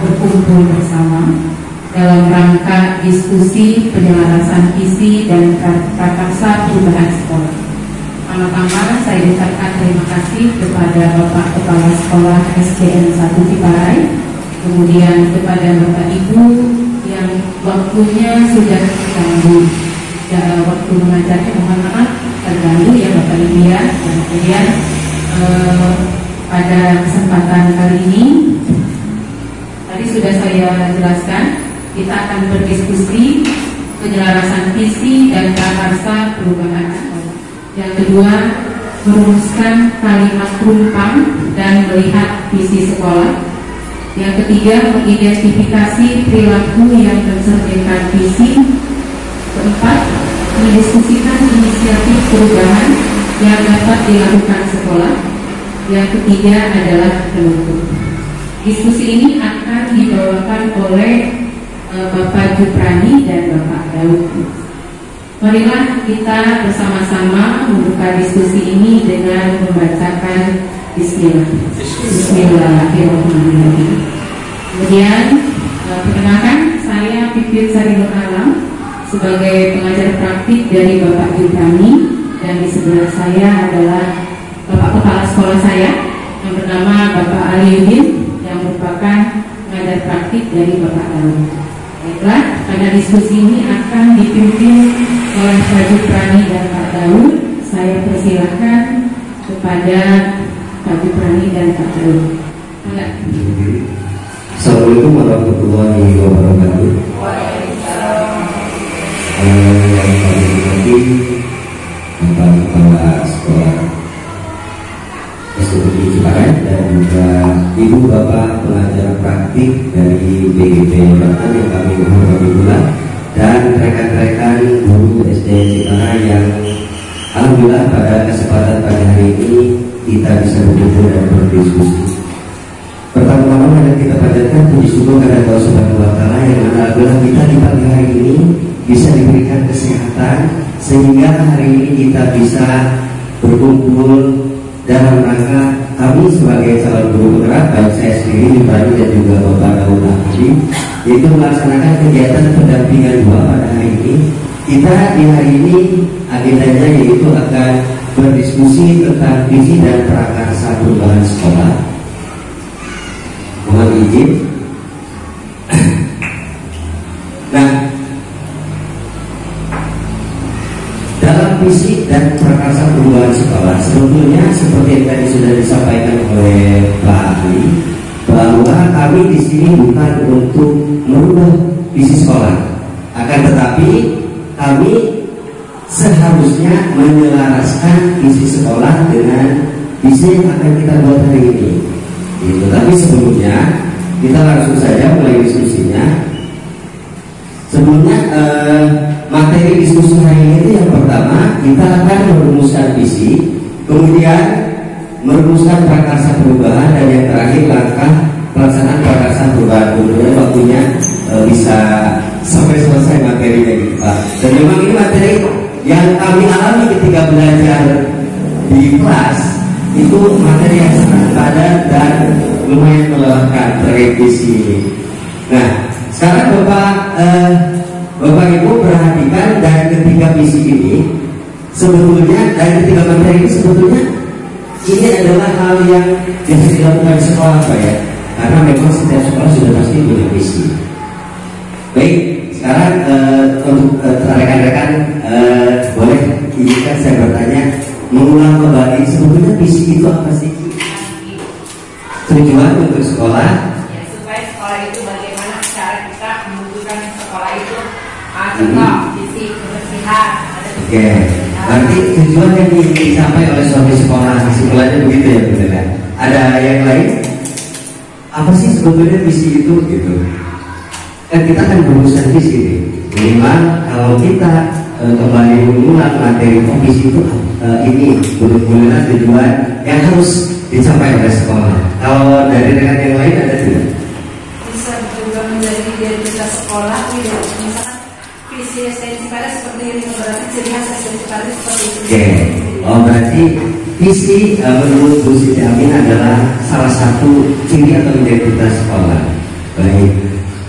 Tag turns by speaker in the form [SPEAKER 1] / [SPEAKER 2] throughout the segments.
[SPEAKER 1] berkumpul bersama dalam rangka diskusi penyelarasan visi dan prakarsa perubahan sekolah. Pertama-tama saya ucapkan terima kasih kepada Bapak Kepala Sekolah SDN 1 Ciparai, kemudian kepada Bapak Ibu yang waktunya sudah terganggu, waktu mengajarnya mohon maaf terganggu ya Bapak Ibu ya. Dan kemudian pada kesempatan kali ini tadi sudah saya jelaskan, kita akan berdiskusi penyelarasan visi dan prakarsa perubahan. Yang kedua, merumuskan kalimat rumpang dan melihat visi sekolah. Yang ketiga, mengidentifikasi perilaku yang mencerminkan visi. Keempat, mendiskusikan inisiatif perubahan yang dapat dilakukan sekolah. Yang ketiga adalah penutup. Diskusi ini akan dibawakan oleh Bapak Juprani dan Bapak Daud. Marilah kita bersama-sama membuka diskusi ini dengan membacakan Bismillah. Bismillahirrahmanirrahim. Kemudian perkenalkan, saya Pipit Sari Nur Alam sebagai pengajar praktik dari Bapak Juprani, dan di sebelah saya adalah Bapak Kepala Sekolah saya yang bernama Bapak Aliuddin yang merupakan pengajar praktik dari Bapak Daud. Baiklah, pada diskusi ini akan dipimpin oleh Pak Juprani dan Pak Daud. Saya persilakan kepada Pak Juprani dan Pak Daud.
[SPEAKER 2] Assalamualaikum warahmatullahi wabarakatuh. Yang kami hormati Bapak Kepala Sekolah SDN Ciparai dan juga Ibu Bapak pengajar praktik dari BGP Banten yang kami hormati pula, dan rekan-rekan guru SDN Ciparai yang alhamdulillah pada kesempatan pagi hari ini kita bisa berkumpul dan berdiskusi. Pertama-tama yang kita panjatkan puji syukur kepada Allah Subhanahu wa Ta'ala yang alhamdulillah kita di pagi hari ini bisa diberikan kesehatan sehingga hari ini kita bisa berkumpul dalam rangka kami sebagai calon guru penggerak, baik saya sendiri Juprani dan juga Bapak Daud Ahmadi, yaitu melaksanakan kegiatan pendampingan dua pada hari ini. Kita di hari ini agendanya yaitu akan berdiskusi tentang visi dan prakarsa perubahan sekolah. Mohon izin. Nah, dalam visi dan prakarsa perubahan sekolah sebetulnya seperti yang tadi sudah disampaikan oleh Pak Ahli, bahwa kami di sini bukan untuk merubah visi sekolah, akan tetapi kami seharusnya menyelaraskan visi sekolah dengan visi yang akan kita buat hari ini. Gitu. Tapi sebelumnya kita langsung saja mulai diskusinya. Sebelumnya materi diskusi hari ini itu yang pertama kita akan merumuskan visi, kemudian merumuskan prakarsa perubahan, dan yang terakhir langkah pelaksanaan prakarsa perubahan. Kemudian waktunya bisa sampai selesai materinya gitu Pak. Dan memang ini materi yang kami alami ketika belajar di kelas, itu materi yang sangat padat dan lumayan melelahkan terevisi. Nah, sekarang Bapak Ibu perhatikan dari ketiga visi ini, sebetulnya dari ketiga materi ini sebetulnya ini adalah hal yang biasa dilakukan di sekolah Pak ya, karena memang setiap sekolah sudah pasti punya visi. Baik, sekarang untuk rekan-rekan boleh izinkan saya bertanya, mengulang kembali sebetulnya visi itu apa sih? Tujuan untuk sekolah
[SPEAKER 3] ya, supaya sekolah itu bagaimana cara kita membutuhkan sekolah itu contoh visi kebersihan.
[SPEAKER 2] Oke, berarti tujuan yang dicapai oleh suatu sekolah kesimpulannya begitu ya benar ya? Ada yang lain? Apa sih sebetulnya visi itu gitu? Kan kita akan berurusan visi nih. Minimal kalau kita kembali mengulang materi visi itu ini benar-benar tujuan yang harus dicapai oleh sekolah. Kalau dari rekan yang lain ada tidak?
[SPEAKER 3] Bisa juga menjadi identitas sekolah gitu. Misalkan visi SDN Ciparai seperti ini, berarti ciri khas SDN Ciparai seperti itu.
[SPEAKER 2] Oke. Oh berarti visi menurut Bu Siti Amin adalah salah satu ciri atau identitas sekolah. Baik,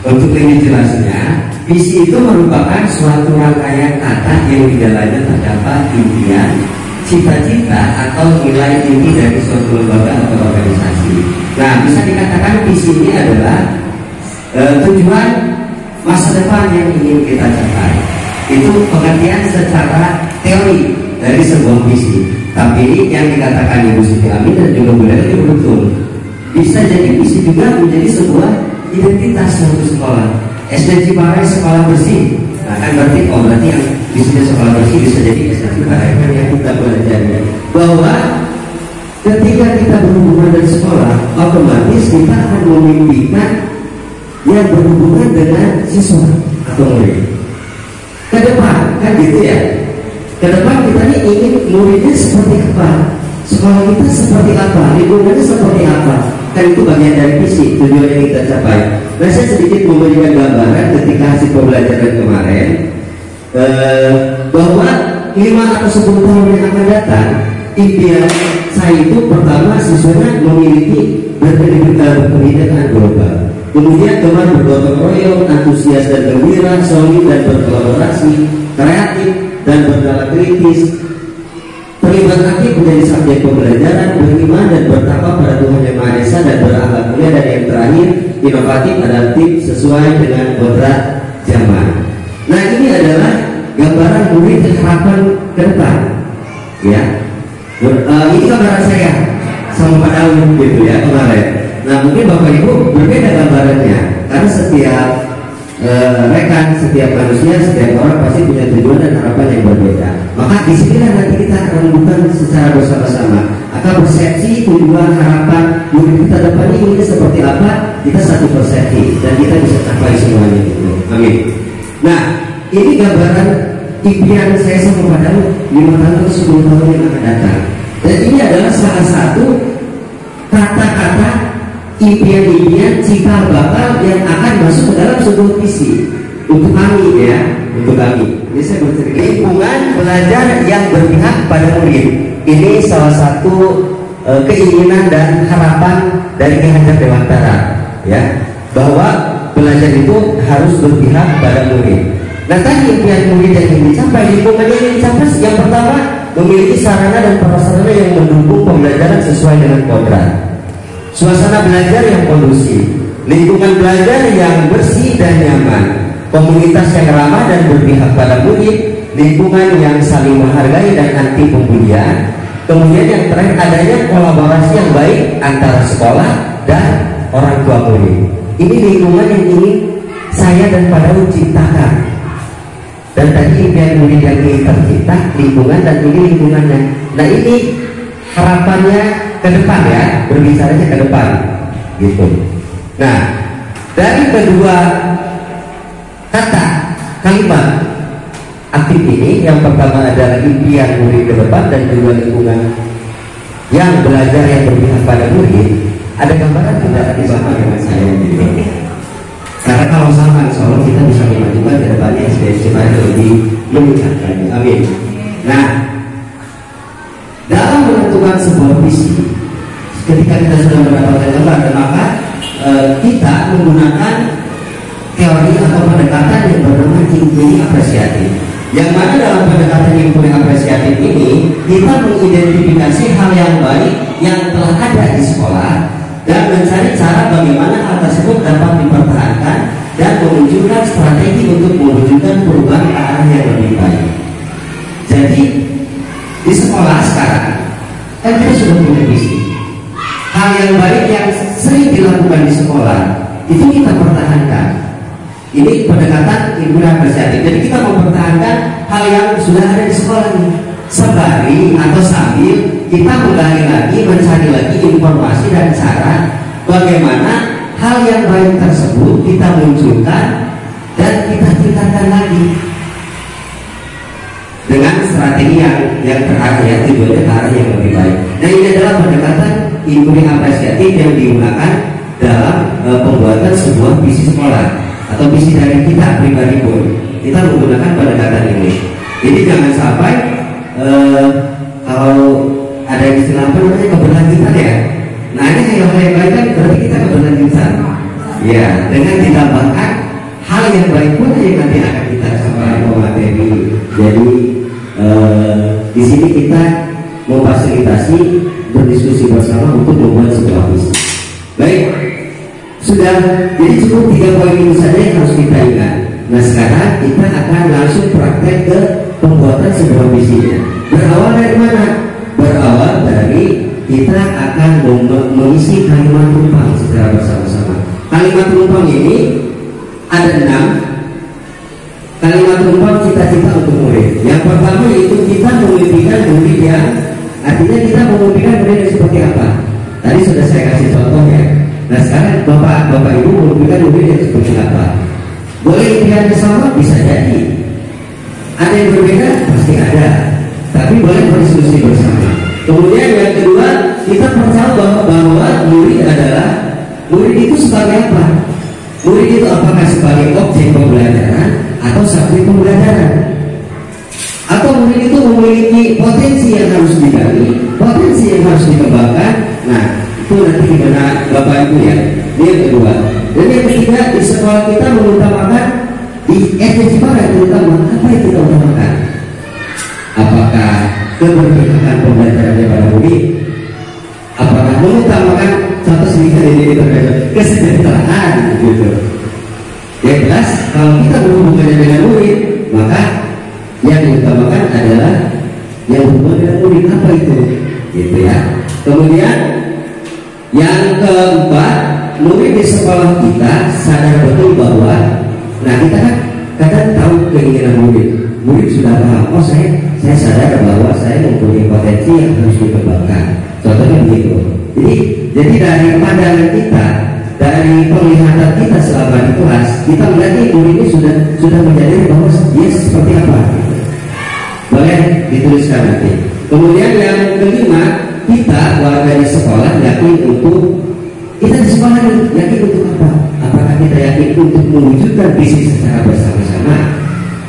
[SPEAKER 2] untuk lebih jelasnya, visi itu merupakan suatu rangkaian kata yang di dalamnya terdapat impian, cita-cita atau nilai inti dari suatu lembaga atau organisasi. Nah, bisa dikatakan visi ini adalah tujuan masa depan yang ingin kita capai. Itu pengertian secara teori dari sebuah visi. Tapi yang dikatakan Ibu Siti Amin dan juga Bu Leli itu betul. Bisa jadi visi juga menjadi sebuah identitas suatu sekolah. SD Ciparai sekolah bersih. Nah, kan berarti yang visinya sekolah bersih bisa jadi SD Ciparai kan yang kita belajar bahwa ketika kita berhubungan dengan sekolah, otomatis kita akan memimpikan yang berhubungan dengan siswa atau murid. Ke depan kan gitu ya. Ke depan kita ini ingin muridnya seperti apa, sekolah kita seperti apa, lingkungannya seperti apa. Kan itu bagian dari visi, tujuan yang kita capai. Nah, saya sedikit memberikan gambaran ketika hasil pembelajaran kemarin bahwa 5 atau 10 tahun yang akan datang, impian saya itu pertama siswanya memiliki berpendidikan global. Kemudian teman bergotong royong, antusias dan gembira, solid dan berkolaborasi, kreatif dan bernalar kritis, terlibat aktif menjadi subjek pembelajaran, beriman dan bertakwa pada Tuhan Yang Maha Esa dan berakhlak mulia, dan yang terakhir inovatif, adaptif sesuai dengan kodrat zaman. Nah, ini adalah gambaran murid harapan ke depan, ya. Ini gambaran saya sama Pak Daud gitu ya kemarin. Nah, mungkin Bapak Ibu berbeda gambarannya karena setiap rekan, setiap manusia, setiap orang pasti punya tujuan dan harapan yang berbeda. Maka disinilah nanti kita akan rembukan secara bersama-sama. Akan persepsi, tujuan, harapan murid kita depan ini seperti apa, kita satu persepsi dan kita bisa capai semuanya itu. Amin. Nah, ini gambaran impian saya sama Pak Daud 5 tahun atau 10 tahun yang akan datang. Dan ini adalah salah satu kata-kata impian-impian cikal bakal yang akan masuk ke dalam sebuah visi untuk kami ya, untuk kami. Ini saya bercerita lingkungan belajar yang berpihak pada murid. Ini salah satu keinginan dan harapan dari Ki Hajar Dewantara, ya, bahwa belajar itu harus berpihak pada murid. Nah, tadi impian murid yang ingin dicapai, lingkungan yang ingin dicapai, yang pertama memiliki sarana dan prasarana yang mendukung pembelajaran sesuai dengan kodrat. Suasana belajar yang kondusif, lingkungan belajar yang bersih dan nyaman, komunitas yang ramah dan berpihak pada murid, lingkungan yang saling menghargai dan anti pembulian. Kemudian yang terakhir adanya kolaborasi yang baik antara sekolah dan orang tua murid. Ini lingkungan yang ingin saya dan Pak Daud ciptakan. Dan tadi impian murid yang ingin tercipta, lingkungan, dan ini lingkungannya. Nah, ini harapannya ke depan ya, berbicaranya ke depan gitu. Nah, dari kedua kata kalimat aktif ini, yang pertama adalah impian murid ke depan dan kedua lingkungan yang belajar yang berpihak pada murid. Ada gambaran tidak di sama dengan saya gitu. Karena kalau sama, insya Allah kita bisa memajukan ke depannya SDSC lebih meningkatkan. Amin. Nah, dalam menentukan sebuah visi, ketika kita sudah mendapatkan gambaran, maka kita menggunakan teori atau pendekatan yang bernama inquiry apresiatif. Yang mana dalam pendekatan inquiry apresiatif ini, kita mengidentifikasi hal yang baik yang telah ada di sekolah dan mencari cara bagaimana hal tersebut dapat dipertahankan dan memunculkan strategi untuk mewujudkan perubahan ke arah yang lebih baik. Jadi di sekolah sekarang kan kita sudah punya visi. Hal yang baik yang sering dilakukan di sekolah itu kita pertahankan. Ini pendekatan inquiry apresiatif. Jadi kita mempertahankan hal yang sudah ada di sekolah ini, sembari atau sambil kita menggali lagi, mencari lagi informasi dan cara bagaimana hal yang baik tersebut kita munculkan dan kita tingkatkan lagi dengan strategi yang terarah, yang tujuannya ke arah yang lebih baik. Nah, ini adalah pendekatan inquiry apresiatif yang digunakan dalam pembuatan sebuah visi sekolah atau visi dari kita pribadi pun. Kita menggunakan pendekatan ini. Jadi jangan sampai kalau ada istilah apa namanya keberlanjutan ya. Nah, ini yang baik kan berarti kita keberlanjutan. Ya, dengan ditambahkan hal yang baik pun yang nanti akan kita sampaikan materi. Jadi di sini kita memfasilitasi berdiskusi bersama untuk membuat sebuah visi. Baik, sudah. Jadi cukup 3 poin ini saja yang harus kita ingat. Nah sekarang kita akan langsung praktek ke pembuatan sebuah visinya. Berawal dari mana? Berawal dari kita akan mengisi kalimat tumpang secara bersama-sama. Kalimat tumpang ini ada 6 kalimat tumpang cita-cita untuk murid. Yang pertama yaitu kita memimpikan murid yang, artinya kita memimpikan murid yang seperti apa? Tadi sudah saya kasih contoh ya. Nah sekarang bapak ibu memimpikan murid yang seperti apa? Boleh impian sama, bisa jadi. Ada yang berbeda, pasti ada. Tapi boleh berdiskusi bersama. Kemudian yang kedua, kita percaya bahwa murid itu sebagai apa? Murid itu apakah sebagai objek pembelajaran atau subjek pembelajaran? Atau murid itu memiliki potensi yang harus digali, potensi yang harus dikembangkan? Nah, itu nanti gimana Bapak Ibu ya. Ini yang kedua. Dan yang ketiga, di sekolah kita mengutamakan, di SD Jepara terutama, apa yang kita utamakan? Apakah keberpihakan pembelajarannya pada murid? Apakah mengutamakan contoh sedikit ini terkait kesejahteraan gitu? Yang jelas kalau kita berhubungannya dengan murid, maka yang diutamakan adalah yang berhubungan dengan murid. Apa itu? Gitu ya. Kemudian yang keempat, murid di sekolah kita sadar betul bahwa, nah kita kan kadang tahu keinginan murid. Murid sudah paham, oh saya sadar bahwa saya mempunyai potensi yang harus dikembangkan. Contohnya begitu. Jadi dari pandangan kita, dari penglihatan kita selama di kelas, kita melihat murid ini sudah menyadari bahwa dia seperti apa. Boleh dituliskan nanti. Kemudian yang kelima, kita warga di sekolah yakin untuk, kita di sekolah yakin untuk apa? Apakah kita yakin untuk mewujudkan visi secara bersama-sama?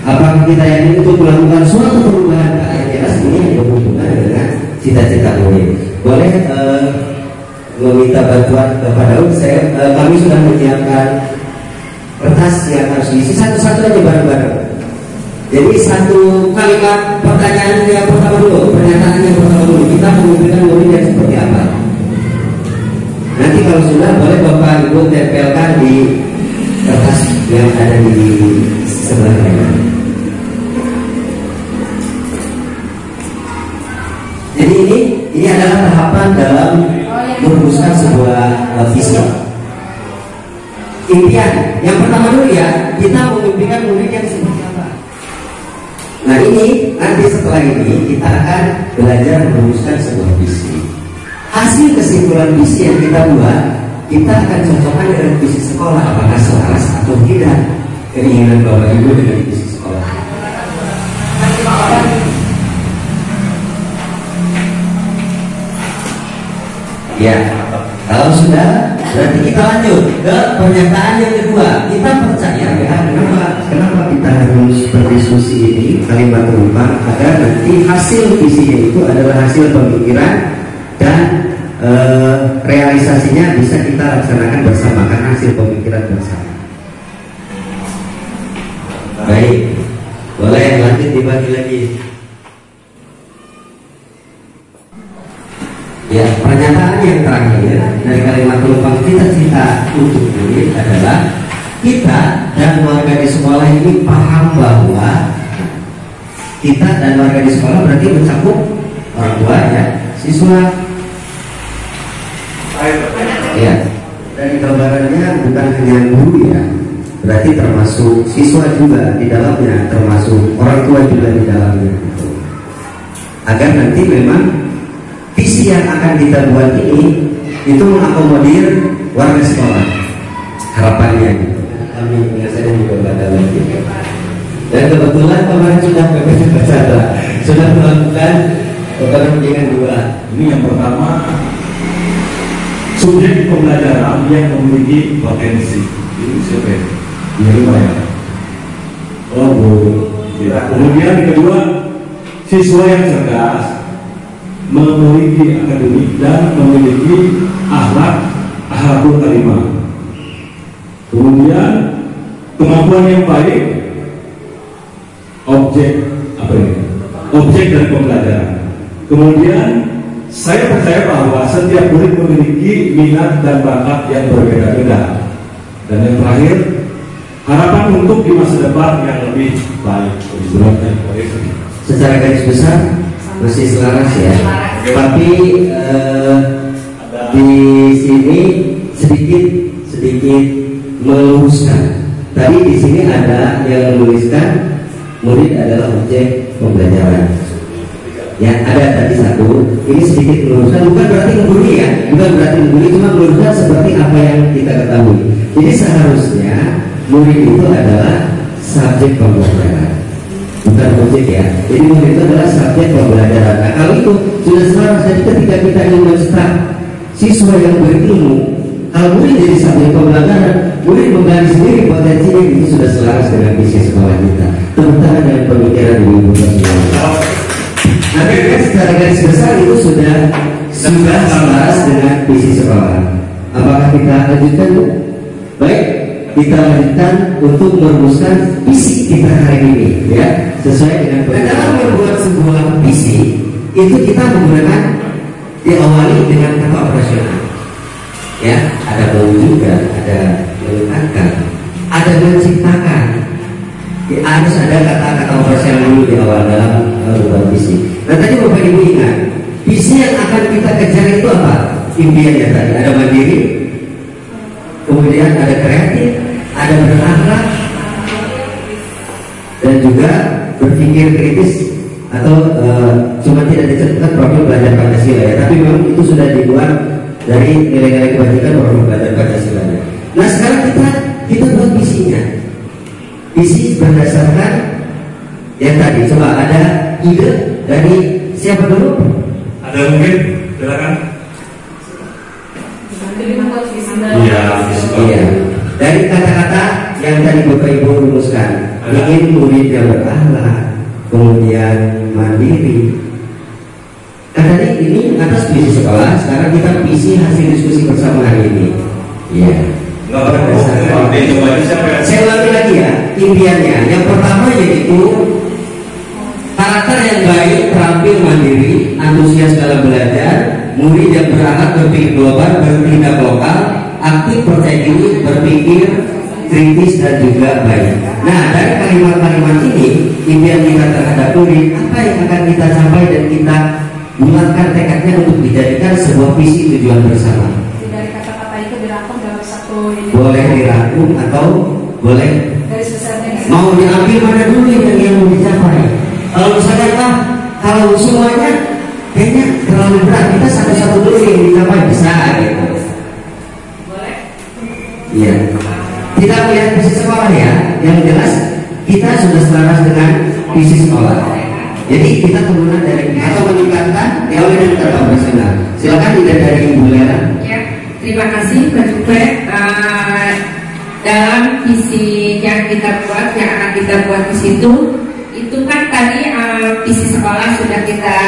[SPEAKER 2] Apakah kita yakin untuk melakukan suatu perubahan? Yang jelas ini yang berhubungan dengan cita-cita murid. Boleh meminta bantuan kepada kami sudah menyiapkan kertas yang harus diisi satu-satu aja bareng-bareng. Jadi satu kalimat pertanyaan yang pertama dulu, pernyataan yang pertama dulu, kita mengumpulkan murid yang seperti apa. Nanti kalau sudah boleh Bapak Ibu tempelkan di kertas yang ada di sebelah kanan. Jadi ini adalah tahapan dalam merumuskan sebuah visi. Impian yang pertama dulu ya, kita memimpikan murid yang seperti apa. Nah ini nanti setelah ini kita akan belajar merumuskan sebuah visi. Hasil kesimpulan visi yang kita buat, kita akan cocokkan dengan visi sekolah, apakah selaras atau tidak keinginan Bapak Ibu dengan visi sekolah. Ya, kalau sudah, berarti kita lanjut ke pernyataan yang kedua. Kita percaya ya, kenapa kita harus berdiskusi ini kalimat tumpang, agar nanti hasil visinya itu adalah hasil pemikiran dan realisasinya bisa kita laksanakan bersama karena hasil pemikiran bersama. Baik, boleh lanjut dibagi lagi. Ya, pernyataan yang terakhir dari kalimat tumpang cita-cita untuk murid adalah kita dan warga di sekolah ini paham bahwa kita dan warga di sekolah berarti mencakup orang tua ya, siswa. Ya, dari gambarannya bukan hanya guru ya, berarti termasuk siswa juga di dalamnya, termasuk orang tua juga di dalamnya. Agar nanti memang visi yang akan kita buat ini itu mengakomodir warga sekolah, harapannya gitu. Kami biasanya juga pada lagi. Dan kebetulan kemarin sudah melakukan pengembangan dua.
[SPEAKER 4] Ini yang pertama, subjek pembelajaran yang memiliki potensi. Ini siapa ya? Ya. Oh Bu. Ya. Kemudian yang kedua, siswa yang cerdas, memiliki akademik dan memiliki akhlakul karimah. kemudian kemampuan yang baik, objek dan pembelajaran. Kemudian saya percaya bahwa setiap murid memiliki minat dan bakat yang berbeda-beda. Dan yang terakhir, harapan untuk di masa depan yang lebih baik.
[SPEAKER 2] Secara garis besar masih selaras ya. Tapi di sini sedikit meluruskan. Tadi di sini ada yang menuliskan murid adalah objek pembelajaran. Ya, ada tadi satu. Ini sedikit meluruskan, bukan berarti menggurui ya, bukan berarti menggurui, cuma meluruskan seperti apa yang kita ketahui. Jadi seharusnya murid itu adalah subjek pembelajaran, bukan objek ya. Jadi murid itu adalah subjek pembelajaran. Nah, kalau itu sudah selaras, jadi ketika kita ingin mencetak siswa yang berilmu, kalau murid jadi subjek pembelajaran, murid menggali sendiri potensinya, itu sudah selaras dengan visi sekolah kita, terutama dengan pemikiran ibu-ibu semua. Akhirnya secara garis besar itu sudah selaras dengan visi sekolah. Apakah kita lanjutkan Bu? Baik, kita lanjutkan untuk merumuskan visi kita hari ini ya, sesuai dengan dalam membuat sebuah visi itu kita menggunakan diawali dengan kata operasional. Ya, ada mewujudkan, ada meletakkan, ada menciptakan. Ya, harus ada kata-kata operasional dulu di awal dalam membuat visi. Nah tadi Bapak Ibu ingat, visi yang akan kita kejar itu apa? Impiannya tadi ada mandiri, kemudian ada kreatif, ada berakhlak, dan juga berpikir kritis, atau cuma tidak dicatatkan profil belajar Pancasila ya, tapi memang itu sudah dibuat dari nilai-nilai kebajikan profil belajar Pancasila. Nah sekarang kita buat visinya. Visi berdasarkan yang tadi. Coba ada ide dari siapa dulu?
[SPEAKER 4] Ada mungkin? Silakan.
[SPEAKER 2] Iya. Dari kata-kata yang tadi Bapak Ibu rumuskan, ingin murid yang berakhlak, kemudian mandiri. Kan tadi ini atas visi sekolah. Sekarang kita visi hasil diskusi bersama hari ini. Iya. Saya ulangi lagi ya impiannya. Yang pertama yaitu karakter yang baik, terampil, mandiri, antusias dalam belajar, murid yang berakhlak, berpikir global, bertindak lokal, aktif, percaya diri, berpikir kritis dan juga baik. Nah dari kalimat-kalimat ini impian kita terhadap murid, apa yang akan kita capai dan kita bulatkan tekadnya untuk dijadikan sebuah visi tujuan bersama.
[SPEAKER 3] Dari kata-kata itu dirangkum dalam satu ini.
[SPEAKER 2] Boleh dirangkum atau boleh
[SPEAKER 3] Garis besarnya
[SPEAKER 2] mau diambil mana dulu yang mau dicapai. Kalau misalnya kalau semuanya kayaknya terlalu berat, kita satu-satu dulu yang dicapai bisa gitu.
[SPEAKER 3] boleh.
[SPEAKER 2] Iya. Kita melihat visi sekolah ya, yang jelas kita sudah selaras dengan visi sekolah. Jadi kita turunan dari atau meningkatkan diawali dengan kata operasional. Silakan tidak dari Ibu Lera.
[SPEAKER 5] Ya, terima kasih Pak Dupet. Dalam visi yang kita buat, yang akan kita buat di situ, itu kan tadi visi sekolah sudah kita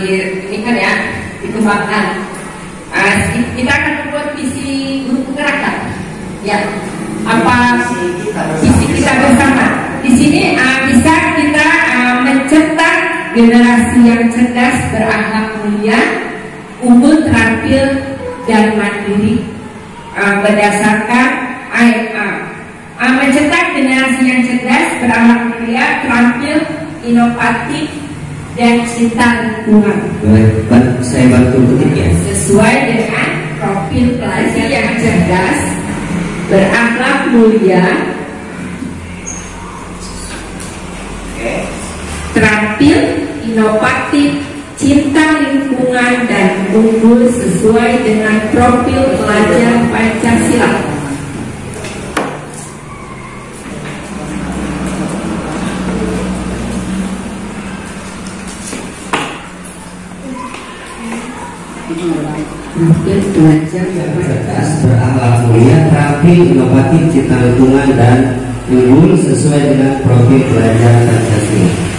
[SPEAKER 5] ini kan ya dikembangkan. Kita akan membuat visi grup gerakan. Ya, apa visi kita bersama? Di sini bisa kita mencetak generasi yang cerdas, berakhlak mulia, unggul, terampil, dan mandiri. Berdasarkan mencetak generasi yang cerdas, berakhlak mulia, terampil, inovatif, dan cinta lingkungan.
[SPEAKER 2] Saya bantu ketik ya.
[SPEAKER 5] Sesuai dengan profil pelajar yang cerdas, berakhlak mulia, terampil, inovatif, cinta lingkungan, dan unggul sesuai dengan profil pelajar Pancasila.
[SPEAKER 2] Profil pelajar yang cerdas, berakhlak mulia, terampil, inovatif, cinta lingkungan, dan unggul sesuai dengan profil pelajar Pancasila.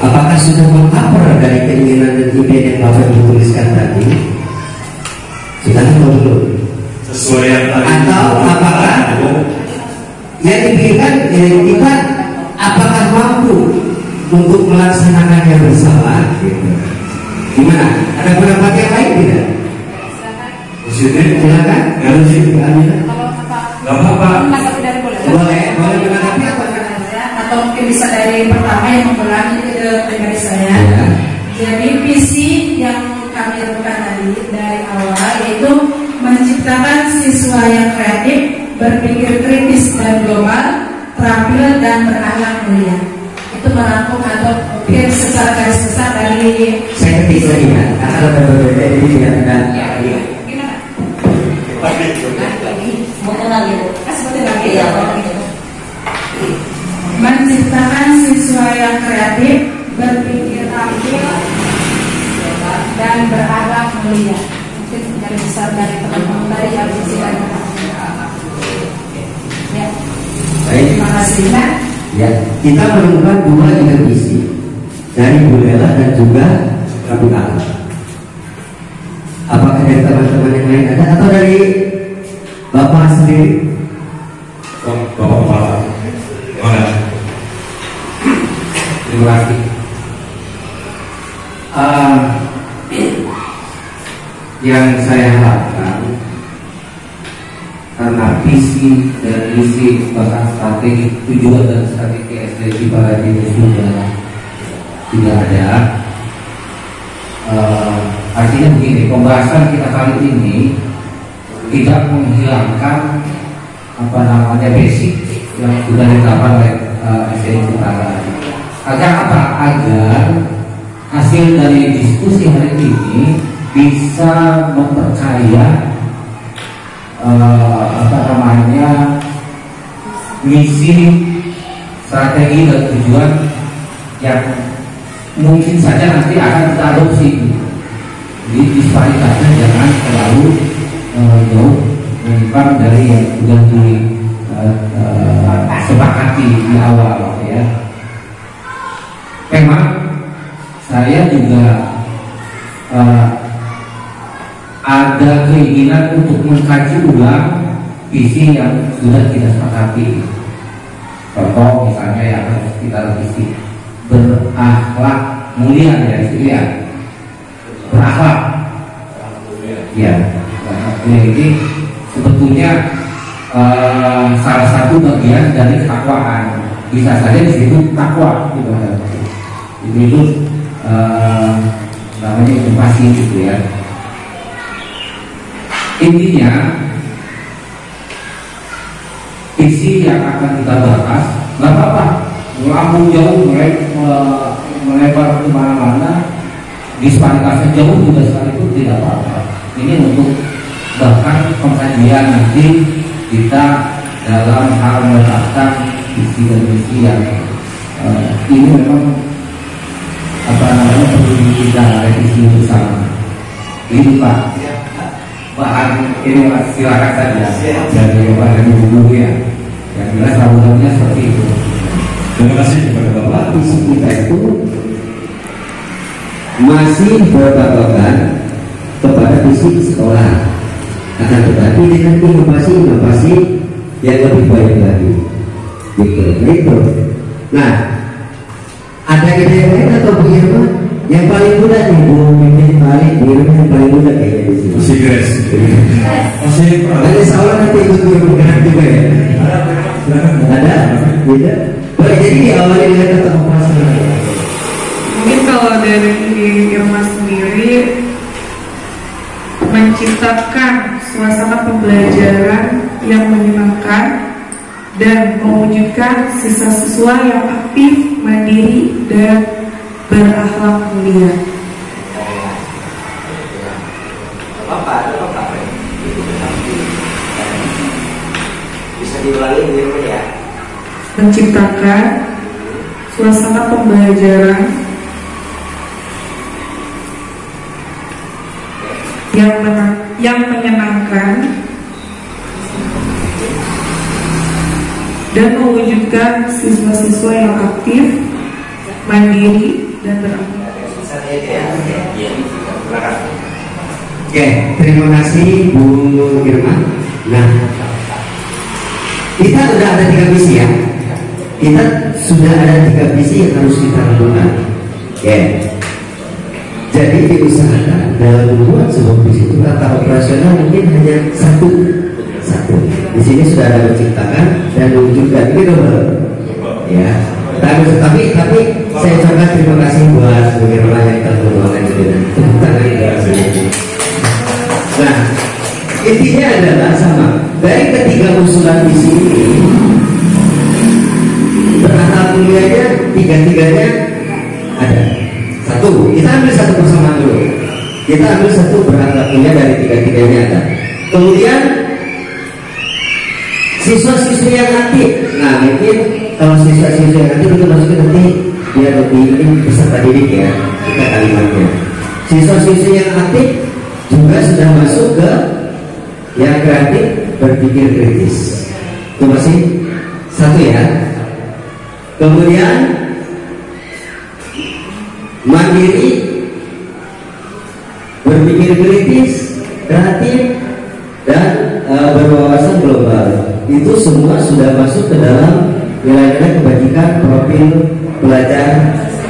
[SPEAKER 2] Apakah sudah mengcover dari keinginan dan impian yang Bapak Ibu tuliskan tadi? Sudah atau belum?
[SPEAKER 4] sesuai yang tadi.
[SPEAKER 2] Atau apakah yang dipikirkan kita apakah mampu untuk melaksanakannya bersama? Gitu. Gimana? Ada pendapat yang lain tidak?
[SPEAKER 4] Positif,
[SPEAKER 2] Silakan.
[SPEAKER 4] ada sih.
[SPEAKER 3] Kalau
[SPEAKER 4] Gak apa-apa.
[SPEAKER 3] menanggapi dari boleh.
[SPEAKER 2] Boleh menanggapi apa?
[SPEAKER 3] Atau mungkin bisa dari yang pertama yang mengulangi ke pribadi saya.
[SPEAKER 2] Ya.
[SPEAKER 3] Jadi visi yang kami lakukan tadi dari awal yaitu menciptakan siswa yang kreatif, berpikir kritis dan global, terampil dan berakhlak mulia. Itu merangkum atau mungkin secara garis besar dari
[SPEAKER 2] Saya ketik lagi kan, karena ada berbeda jadi tidak ada.
[SPEAKER 3] gimana?
[SPEAKER 5] Mau lagi Bu?
[SPEAKER 3] Seperti lagi
[SPEAKER 5] Iya.
[SPEAKER 3] menciptakan siswa yang kreatif, berpikir terampil dan berakhlak mulia. Mungkin dari besar dari teman-teman tadi yang visi dan ya.
[SPEAKER 2] Baik.
[SPEAKER 3] Terima kasih.
[SPEAKER 2] Ya, kita menemukan dua ide visi dari Bu Lela dan juga Rabu Kala. Apakah dari teman-teman yang lain ada atau dari Bapak sendiri?
[SPEAKER 4] Bapak kepala. Gimana?
[SPEAKER 6] Terima kasih. Yang saya harapkan karena visi dan misi bahkan strategi tujuan dan strategi SDG para jenis sudah tidak ada. Artinya begini, pembahasan kita kali ini tidak menghilangkan apa namanya basic yang sudah ditetapkan oleh SDG Utara. Agar apa? Agar hasil dari diskusi hari ini bisa memperkaya apa namanya misi, strategi dan tujuan yang mungkin saja nanti akan kita adopsi. Jadi disparitasnya jangan terlalu jauh menyimpang dari yang sudah disepakati di awal ya. Memang saya juga ada keinginan untuk mengkaji ulang visi yang sudah kita sepakati. Contoh misalnya yang harus kita revisi, berakhlak mulia ya itu ya. Berakhlak. Ya, ini sebetulnya salah satu bagian dari ketakwaan. Bisa saja di situ takwa gitu. Itu namanya inovasi gitu ya. Intinya visi yang akan kita bahas nggak apa-apa melambung jauh melebar kemana-mana, disparitasnya jauh juga sekalipun tidak apa-apa. Ini untuk bahkan pengkajian nanti kita dalam hal menetapkan visi dan misi yang ini memang apa namanya perlu kita revisi bersama. Ini Pak. Bahan ini silakan saja dari bahan buku ya. Yang jelas rambutannya seperti itu.
[SPEAKER 4] Terima kasih kepada Bapak.
[SPEAKER 2] Visi kita itu masih berpatokan kepada visi sekolah, akan tetapi dengan inovasi yang lebih baik lagi. Gitu. Nah, ada ide yang lain atau Bu Irma? Yang paling mudah nih Bu Mimin paling Bu Irma yang paling mudah kayaknya di sini.
[SPEAKER 4] Masih Grace. Masih
[SPEAKER 2] Dan insya Allah nanti ikut bergerak juga ya. Ada? Tidak? Boleh jadi diawali dengan kata operasional.
[SPEAKER 7] Mungkin kalau dari Irma sendiri menciptakan suasana pembelajaran yang menyenangkan dan mewujudkan siswa-siswa yang aktif, mandiri, dan berakhlak mulia.
[SPEAKER 2] Bisa diulangi Bu ya.
[SPEAKER 7] Menciptakan suasana pembelajaran yang menyenangkan dan mewujudkan siswa-siswa yang aktif, mandiri, dan berakhlak.
[SPEAKER 2] Oke, terima kasih Bu Irma. Nah, kita udah ada 3 visi ya. Kita sudah ada 3 visi yang harus kita lakukan. Oke. Jadi diusahakan dalam membuat sebuah visi itu kata operasional mungkin hanya satu. Di sini sudah ada menciptakan dan mewujudkan, ini double. Ya. Tapi saya ucapkan terima kasih buat sebagai orang yang telah meluangkan itu. Nah, intinya adalah sama. Dari ketiga usulan visi ini, berasal mulianya tiga-tiganya ada. Satu, kita ambil satu persamaan dulu. Kita ambil satu berasal mulia dari tiga-tiganya ada. Kemudian siswa-siswi yang aktif. Nah, mungkin kalau siswa-siswi yang aktif itu maksudnya nanti biar lebih ini peserta didik ya, kita kalimatnya. Siswa-siswi yang aktif juga sudah masuk ke yang kreatif berpikir kritis. Itu masih satu ya. Kemudian mandiri, berpikir kritis, kreatif, dan berwawasan global. Itu semua sudah masuk ke dalam nilai-nilai kebajikan profil pelajar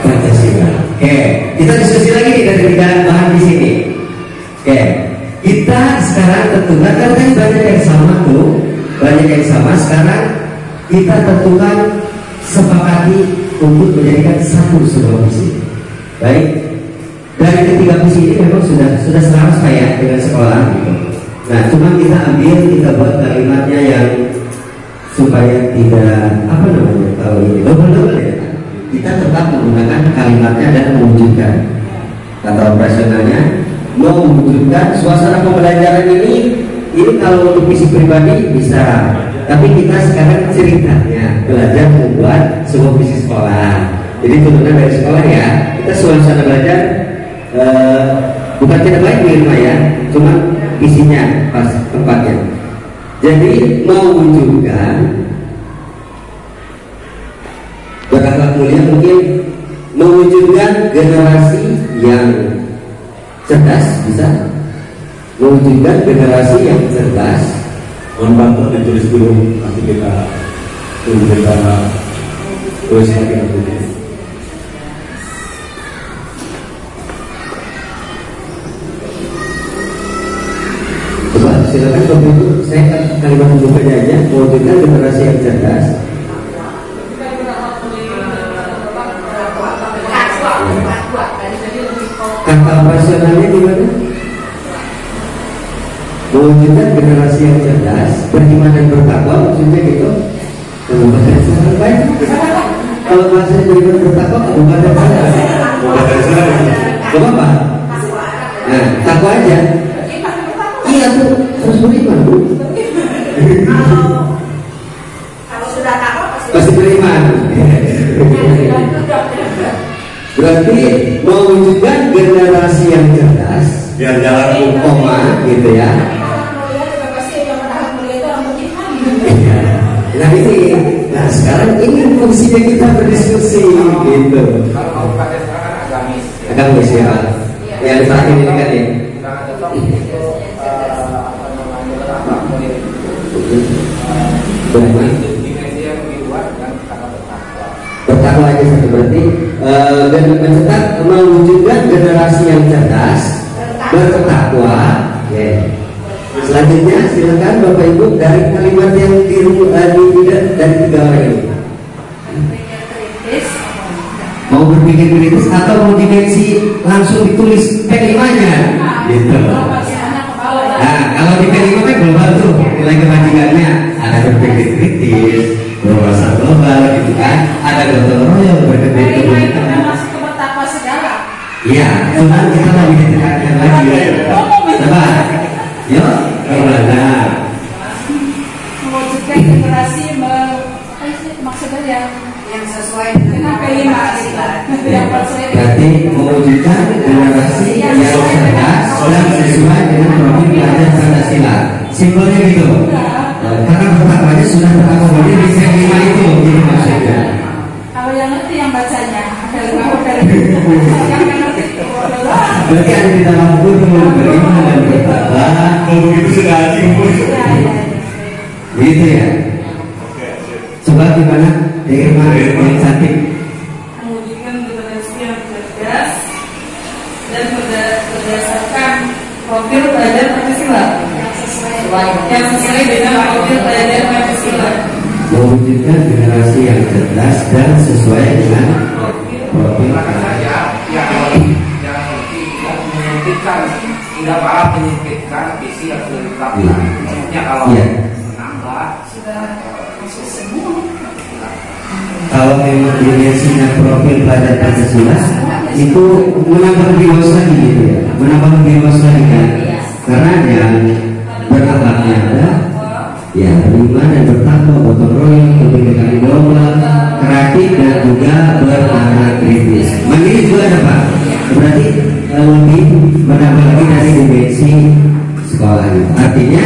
[SPEAKER 2] Pancasila. Oke, kita diskusi lagi nih dari 3 bahan di sini. Oke, kita sekarang tentukan karena tadi banyak yang sama tuh, banyak yang sama. Sekarang kita tentukan sepakati untuk menjadikan satu sebuah visi. Baik, dari ketiga visi ini memang sudah selaras Pak ya dengan sekolah gitu. Nah, cuma kita ambil, kita buat kalimatnya yang supaya tidak apa namanya kalau ini double ya. Kita tetap menggunakan kalimatnya dan mewujudkan kata operasionalnya, mewujudkan suasana pembelajaran ini kalau untuk visi pribadi bisa, tapi kita sekarang ceritanya belajar membuat sebuah visi sekolah. Jadi turunan dari sekolah ya, kita suasana belajar bukan tidak baik di rumah ya, cuma isinya pas tempatnya. Jadi mewujudkan berakhlak mulia, mungkin mewujudkan generasi yang cerdas, bisa mewujudkan generasi yang cerdas.
[SPEAKER 4] Mohon bantu ditulis dulu, nanti kita tulis lagi nanti.
[SPEAKER 2] Silakan Bapak Ibu, saya kalimat pembukanya aja, mewujudkan generasi yang cerdas. Kata operasionalnya gimana? Mewujudkan generasi yang cerdas, beriman dan bertakwa, maksudnya gitu. Kalau bahasa Islam baik. Kalau bahasa beriman bertakwa, bukan ada apa? Nah, takwa aja. Iya tuh, harus beriman Bu.
[SPEAKER 3] Kalau sudah takut
[SPEAKER 2] Pasti beriman. Berarti mewujudkan generasi yang cerdas,
[SPEAKER 4] biar jalan
[SPEAKER 2] koma gitu ya. Nah ini, nah sekarang ini fungsinya kita berdiskusi gitu.
[SPEAKER 6] Kalau kabupaten sekarang agamis.
[SPEAKER 2] Agamis ya. Yang terakhir ini kan ya. Bertakwa aja satu berarti dan mencetak mewujudkan generasi yang cerdas, bertakwa. Okay. Selanjutnya silakan Bapak Ibu dari kalimat yang dari 3 orang ini. Mau berpikir kritis atau mau dimensi langsung ditulis P5-nya gitu. Nah, kalau di P5 kan global tuh nilai kebajikannya ada berpikir kritis, berwawasan global gitu kan, ada gotong royong, berkebajikan. Iya, cuma kita lagi ditekankan lagi. Coba, yuk, kemana?
[SPEAKER 3] Mewujudkan generasi maksudnya yang sesuai dengan Pancasila.
[SPEAKER 2] Berarti mewujudkan generasi yang cerdas dan sesuai dengan profil pelajar Pancasila. Simpelnya gitu. Karena pertamanya sudah terakomodir di segmen itu, gitu maksudnya.
[SPEAKER 3] Kalau yang ngerti yang bacanya,
[SPEAKER 2] berarti ada di dalam buku beriman dan bertakwa.
[SPEAKER 4] Kalau begitu sudah asing.
[SPEAKER 2] Gitu ya. Coba gimana? Irma yang cantik.
[SPEAKER 3] Mewujudkan generasi yang cerdas dan berdasarkan profil belajar Pancasila yang sesuai dengan profil belajar Pancasila.
[SPEAKER 2] Mewujudkan generasi yang cerdas dan sesuai dengan profil
[SPEAKER 6] saja yang tidak menyempitkan, tidak malah menyempitkan visi yang sudah ditetapkan. Maksudnya kalau menambah
[SPEAKER 3] Sudah masuk semua.
[SPEAKER 2] kalau memang dimensinya profil belajar Pancasila itu menambah lebih luas lagi gitu ya, menambah lebih luas lagi kan, karena yang berakhlaknya ada, ya beriman dan bertakwa, gotong royong, kebinekaan global, kreatif dan juga bermakna kritis. Mandiri juga ada Pak, berarti lebih menambah lagi dari dimensi sekolah itu. Artinya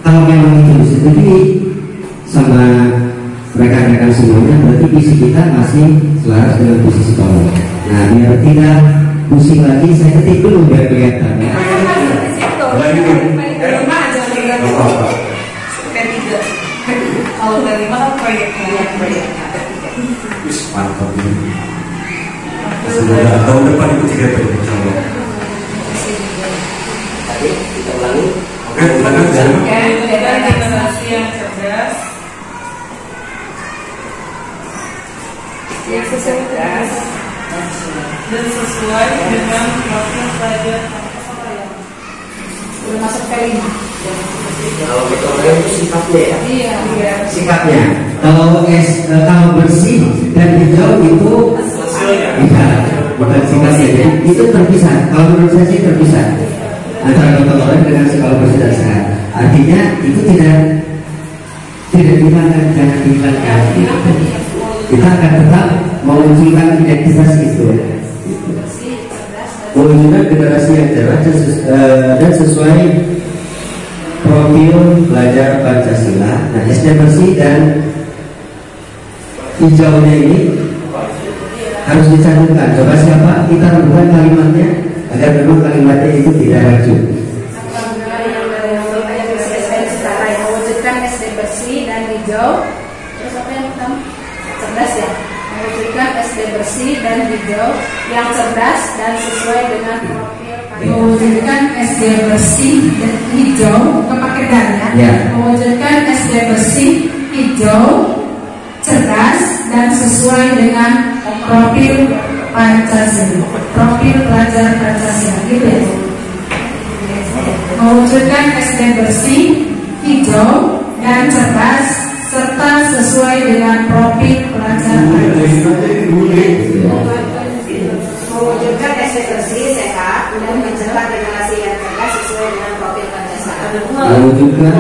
[SPEAKER 2] kalau memang itu disetujui sama rekan-rekan semuanya, berarti visi kita masih selaras dengan visi sekolah. Nah, biar tidak pusing lagi, saya ketik dulu biar kelihatan ya.
[SPEAKER 3] Kalau dari mana proyeknya?
[SPEAKER 4] Mantap ini. Semoga tahun depan ikut juga bersama.
[SPEAKER 2] Tadi kita ulangi.
[SPEAKER 4] Oke, silakan jangan.
[SPEAKER 3] Generasi yang cerdas, yang cerdas dan sesuai dengan profil belajar. Udah masuk kelima.
[SPEAKER 2] Kalau gotong royong itu sifatnya ya.
[SPEAKER 3] Iya.
[SPEAKER 2] Sifatnya. Kalau bersih dan hijau itu iya, bukan sifatnya. Jadi itu terpisah. Kalau menurut saya sih terpisah antara gotong royong dengan sekolah bersih dan sehat. Artinya itu tidak dihilangkan, jangan dihilangkan. Kita akan tetap memunculkan identitas itu. Mewujudkan generasi yang cerdas dan sesuai profil belajar Pancasila. Nah, SD bersih dan hijaunya ini harus dicantumkan. Coba siapa kita rubah kalimatnya agar memang kalimatnya itu tidak racun.
[SPEAKER 3] Mewujudkan SD bersih dan hijau. Terus apa yang pertama? Cerdas ya. Mewujudkan SD bersih dan hijau yang cerdas dan sesuai dengan profil. Mewujudkan SD bersih dan hijau, kepake dan ya. Mewujudkan SD bersih, hijau, cerdas dan sesuai dengan profil Pancasila, profil pelajar Pancasila, gitu ya. Mewujudkan SD bersih, hijau dan cerdas serta sesuai dengan profil pelajar Pancasila.
[SPEAKER 8] Mewujudkan SD bersih, sehat dan mencetak generasi yang cerdas sesuai dengan profil Pancasila.
[SPEAKER 2] Mewujudkan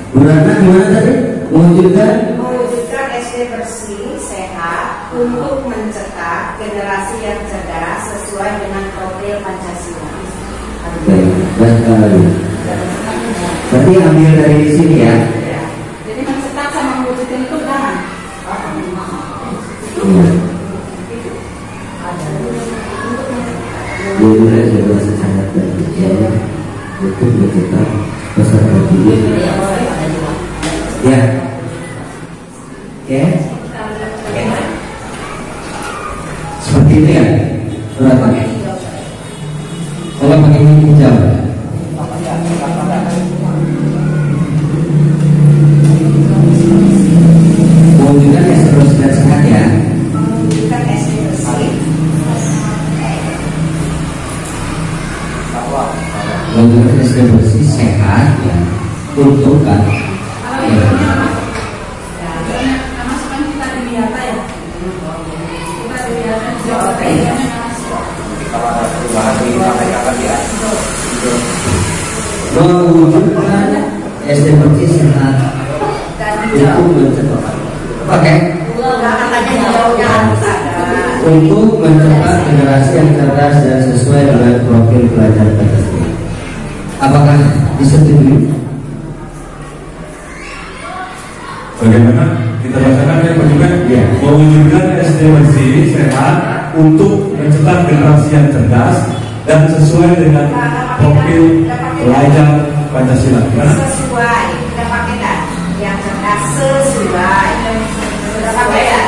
[SPEAKER 2] Bu Ratna gimana tadi? Mewujudkan
[SPEAKER 8] SD bersih, sehat untuk mencetak generasi yang cerdas sesuai dengan profil Pancasila.
[SPEAKER 2] Berarti ambil dari sini ya.
[SPEAKER 3] Jadi mencetak sama mewujudkan itu kan?
[SPEAKER 2] Mewujudkan generasi secara dan untuk mencetak peserta didik. Ya. Seperti ini ya. Berapa? Kalau pakai ini hijau. Mewujudkan yang terus dan sehat ya.
[SPEAKER 8] Mewujudkan SD bersih.
[SPEAKER 2] Mewujudkan SD bersih sehat ya. Untuk kan. Mewujudkan SD bersih sehat untuk mencetak untuk mencetak generasi yang cerdas dan sesuai dengan profil pelajar Pancasila. Apakah disetujui?
[SPEAKER 4] Bagaimana kita bacakan ya Pak juga?
[SPEAKER 2] Ya.
[SPEAKER 4] Mewujudkan SD bersih sehat untuk mencetak generasi yang cerdas dan sesuai dengan profil pelajar Pancasila.
[SPEAKER 8] Sesuai, kita pakai kan? Yang cerdas sesuai. Sudah pakai kan?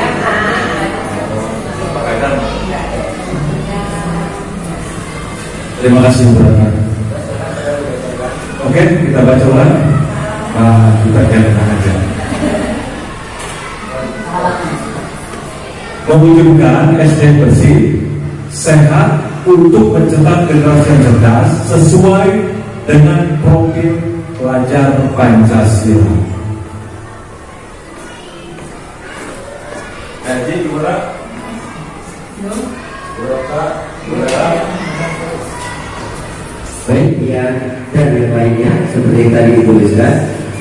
[SPEAKER 4] Terima kasih Bapak. Oke, kita baca ulang. Kita jalan aja. Mewujudkan SD bersih, sehat untuk mencetak generasi yang cerdas sesuai dengan profil pelajar Pancasila. Jadi gimana?
[SPEAKER 2] Baik, dan yang lainnya seperti yang tadi dituliskan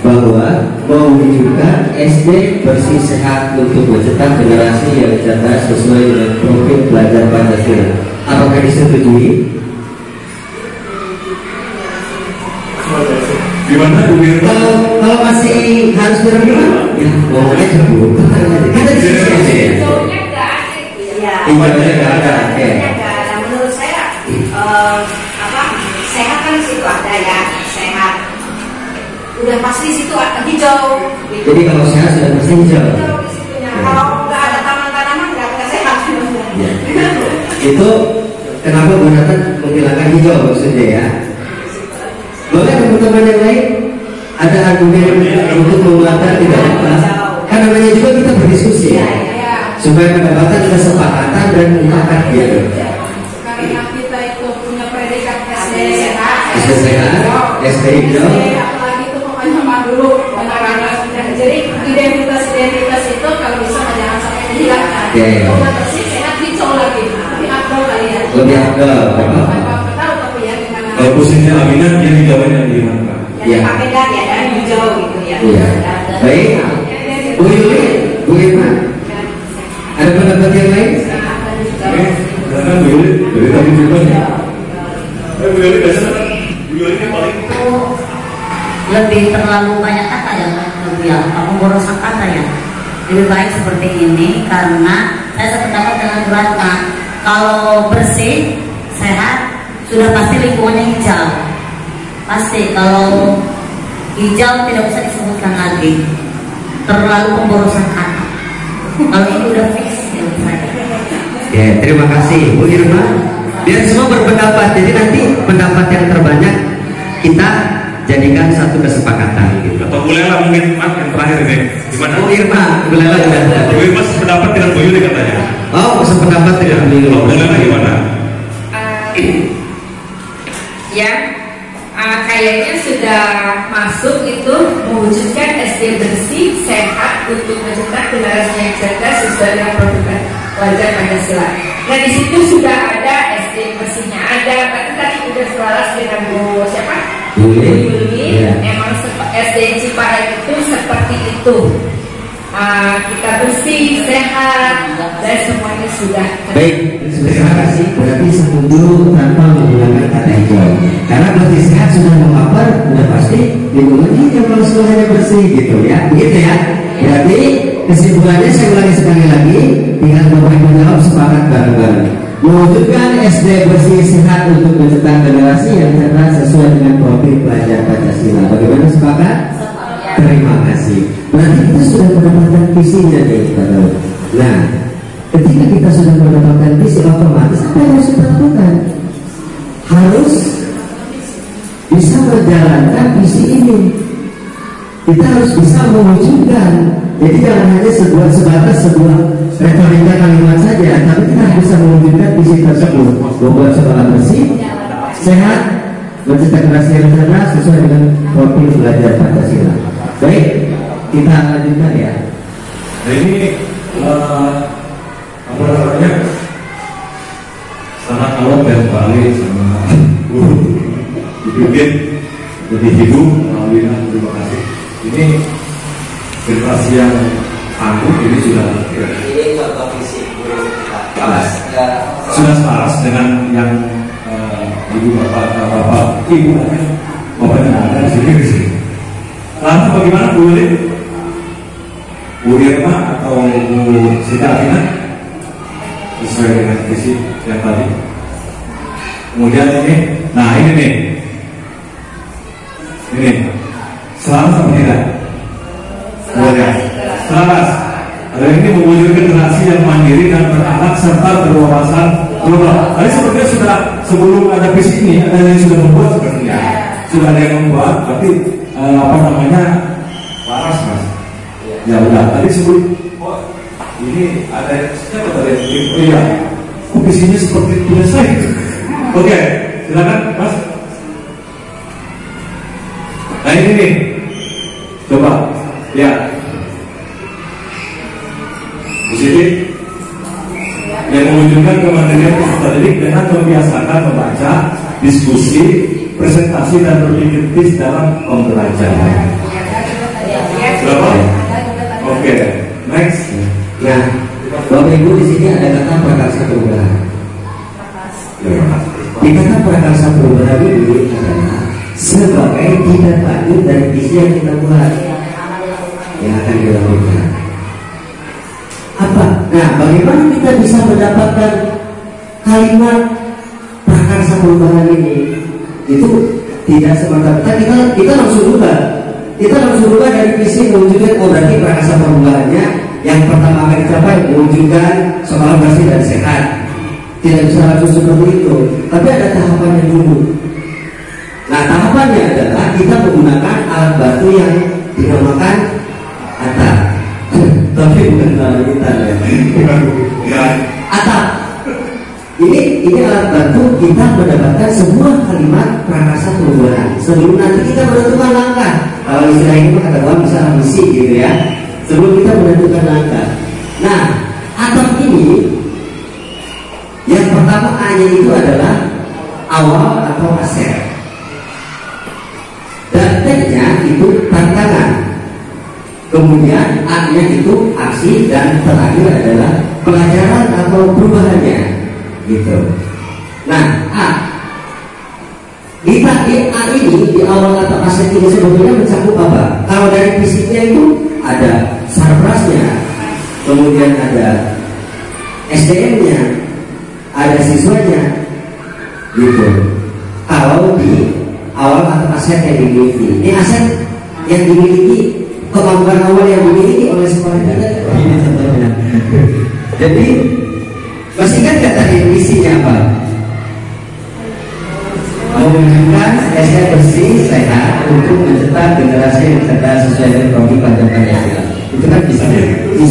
[SPEAKER 2] bahwa mewujudkan SD bersih sehat untuk mencetak generasi yang cerdas sesuai dengan profil pelajar Pancasila. Apakah disetujui?
[SPEAKER 4] Gimana
[SPEAKER 2] Kalau masih harus direview, ya ngomongnya dulu. Kita diskusi aja.
[SPEAKER 8] Iya.
[SPEAKER 2] Nggak ada. Oke.
[SPEAKER 8] Menurut saya sehat kan di situ ada ya, sehat. Udah pasti di situ ada hijau. Gitu.
[SPEAKER 2] Jadi kalau sehat sudah pasti hijau.
[SPEAKER 8] Hijau di situnya. Kalau nggak ada taman-tanaman nggak sehat.
[SPEAKER 2] Ya. Itu kenapa Bu Nathan menghilangkan hijau maksudnya ya? Boleh teman-teman yang lain ada argumen untuk menguatkan tidak apa? Kan namanya juga kita berdiskusi ya, supaya mendapatkan kesepakatan dan mufakat gitu.
[SPEAKER 3] Karena kita itu punya predikat SD sehat,
[SPEAKER 2] SD sehat, SD hijau.
[SPEAKER 3] apalagi itu pokoknya sama dulu. Jadi identitas itu kalau bisa jangan sampai dihilangkan. Udah bersih sehat hijau lagi, lebih afdol kali ya.
[SPEAKER 2] Lebih afdol.
[SPEAKER 3] Tahu tapi ya gimana?
[SPEAKER 4] Kalau posisinya Aminah yang hijauan yang gimana?
[SPEAKER 8] Yang pakai dan ya dan hijau gitu ya.
[SPEAKER 2] Iya. Baik. Bu Yuli, Bu Irma, ada pendapat yang lain?
[SPEAKER 4] Silakan Bu Yuli, dari tadi juga. Bu Yuli biasanya Bu Yuli ini paling
[SPEAKER 9] lebih terlalu banyak kata ya, lebih pemborosan kata ya. Lebih baik seperti ini karena saya sependapat dengan Bu Ratna. Kalau bersih, sehat, sudah pasti lingkungannya hijau. Pasti kalau hijau tidak usah disebutkan lagi. Terlalu pemborosan kata. Kalau ini udah fix ya saya.
[SPEAKER 2] Ya, terima kasih Bu Irma. Biar semua berpendapat. Jadi nanti pendapat yang terbanyak kita jadikan satu kesepakatan gitu.
[SPEAKER 4] atau bolehlah mungkin yang terakhir ini gimana?
[SPEAKER 2] Bu Irma, bolehlah juga.
[SPEAKER 4] Bu Irma sependapat dengan Bu Yuli katanya.
[SPEAKER 2] Oh, sependapat dengan Bu Yuli.
[SPEAKER 4] Bolehlah gimana?
[SPEAKER 5] Kayaknya sudah masuk itu mewujudkan SD bersih sehat untuk mencetak generasi yang cerdas sesuai dengan profil pelajar Pancasila. Nah di situ sudah ada SD bersihnya ada, tapi tadi sudah selaras dengan Bu siapa? Bu Yuli. Emang SD Ciparai itu seperti itu. Kita bersih, sehat, dan semuanya sudah.
[SPEAKER 2] Baik, terima kasih. Berarti setuju tanpa menggunakan kata hijau. Karena bersih sehat sudah mengapar, sudah pasti lingkungan hijau kalau semuanya bersih gitu ya. Begitu ya. Berarti kesimpulannya saya ulangi sekali lagi, tinggal Bapak Ibu jawab sepakat bareng-bareng. Mewujudkan SD bersih sehat untuk mencetak generasi yang cerdas sesuai dengan profil pelajar Pancasila. Bagaimana sepakat? Terima kasih. Berarti kita sudah mendapatkan visinya nih, Pak Daud. Nah, ketika kita sudah mendapatkan visi, otomatis apa yang harus kita lakukan? Harus bisa menjalankan visi ini. Kita harus bisa mewujudkan. Jadi jangan hanya sebatas sebuah retorika kalimat saja, tapi kita harus bisa mewujudkan visi tersebut. Membuat sekolah bersih, sehat, mencetak generasi yang cerdas sesuai dengan profil pelajar Pancasila. Baik, kita lanjutkan ya.
[SPEAKER 4] Nah ini apa namanya? Sangat awal dan balik sama dipimpin lebih hidup. Alhamdulillah, terima kasih. Ini generasi yang tangguh ini sudah
[SPEAKER 2] Ini contoh visi
[SPEAKER 4] sudah selaras dengan yang ibu bapak ibu bapaknya ada di sini. Lalu bagaimana Bu Yuli? Bu Irma atau Bu Siti Aminah? Sesuai dengan visi yang tadi. Kemudian ini, nah ini nih, ini selaras apa tidak? Kemudian selaras. Ada ini mewujudkan generasi yang mandiri dan berakhlak serta berwawasan global. Tadi sepertinya sudah sebelum ada visi ini ada yang sudah membuat sepertinya, sudah ada yang membuat. Berarti apa namanya waras mas? Ya udah. Tadi sebelum ini ada siapa tadi? Oh iya. Oh, visinya seperti punya saya. Oke, silakan mas. Nah ini nih, coba ya. Di sini yang mewujudkan kemandirian peserta didik dengan membiasakan membaca, diskusi, presentasi dan berpikir kritis dalam pembelajaran. Berapa? Oke, next.
[SPEAKER 2] Nah, Bapak Ibu di sini ada kata prakarsa perubahan. Di kata prakarsa perubahan ini adalah sebagai tindak lanjut dari visi yang kita buat yang akan dilakukan. Apa? Nah, bagaimana kita bisa mendapatkan kalimat prakarsa perubahan ini? Itu tidak semata-mata kita langsung ubah dari visi mewujudkan. Oh, berarti prakarsa perubahannya yang pertama akan dicapai mewujudkan sekolah bersih dan sehat. Tidak bisa langsung seperti itu, tapi ada tahapannya dulu. Nah, tahapannya adalah kita menggunakan alat bantu yang dinamakan atap. Tapi bukan alat kita ya. Atap. Ini alat bantu kita mendapatkan sebuah kalimat prakarsa perubahan. Sebelum nanti kita menentukan langkah. Kalau istilah ini kata Tuhan bisa misi gitu ya. Sebelum kita menentukan langkah. Nah, atap ini yang pertama A-nya itu adalah awal atau aset. Dan T-nya itu tantangan. Kemudian A-nya itu aksi dan terakhir adalah pelajaran atau perubahannya, gitu. Nah, di A ini di awal atau aset ini sebetulnya mencakup apa? Kalau dari fisiknya itu ada sarprasnya, kemudian ada SDM-nya, ada siswanya, gitu. Kalau di awal atau aset yang dimiliki, ini aset yang dimiliki, kemampuan awal yang dimiliki oleh sekolah kita. Ini contohnya. Jadi masih ingat nggak tadi visinya apa? Mewujudkan SDM bersih sehat untuk mencetak generasi yang cerdas sesuai dengan program pelajaran Pancasila. Itu kan bisa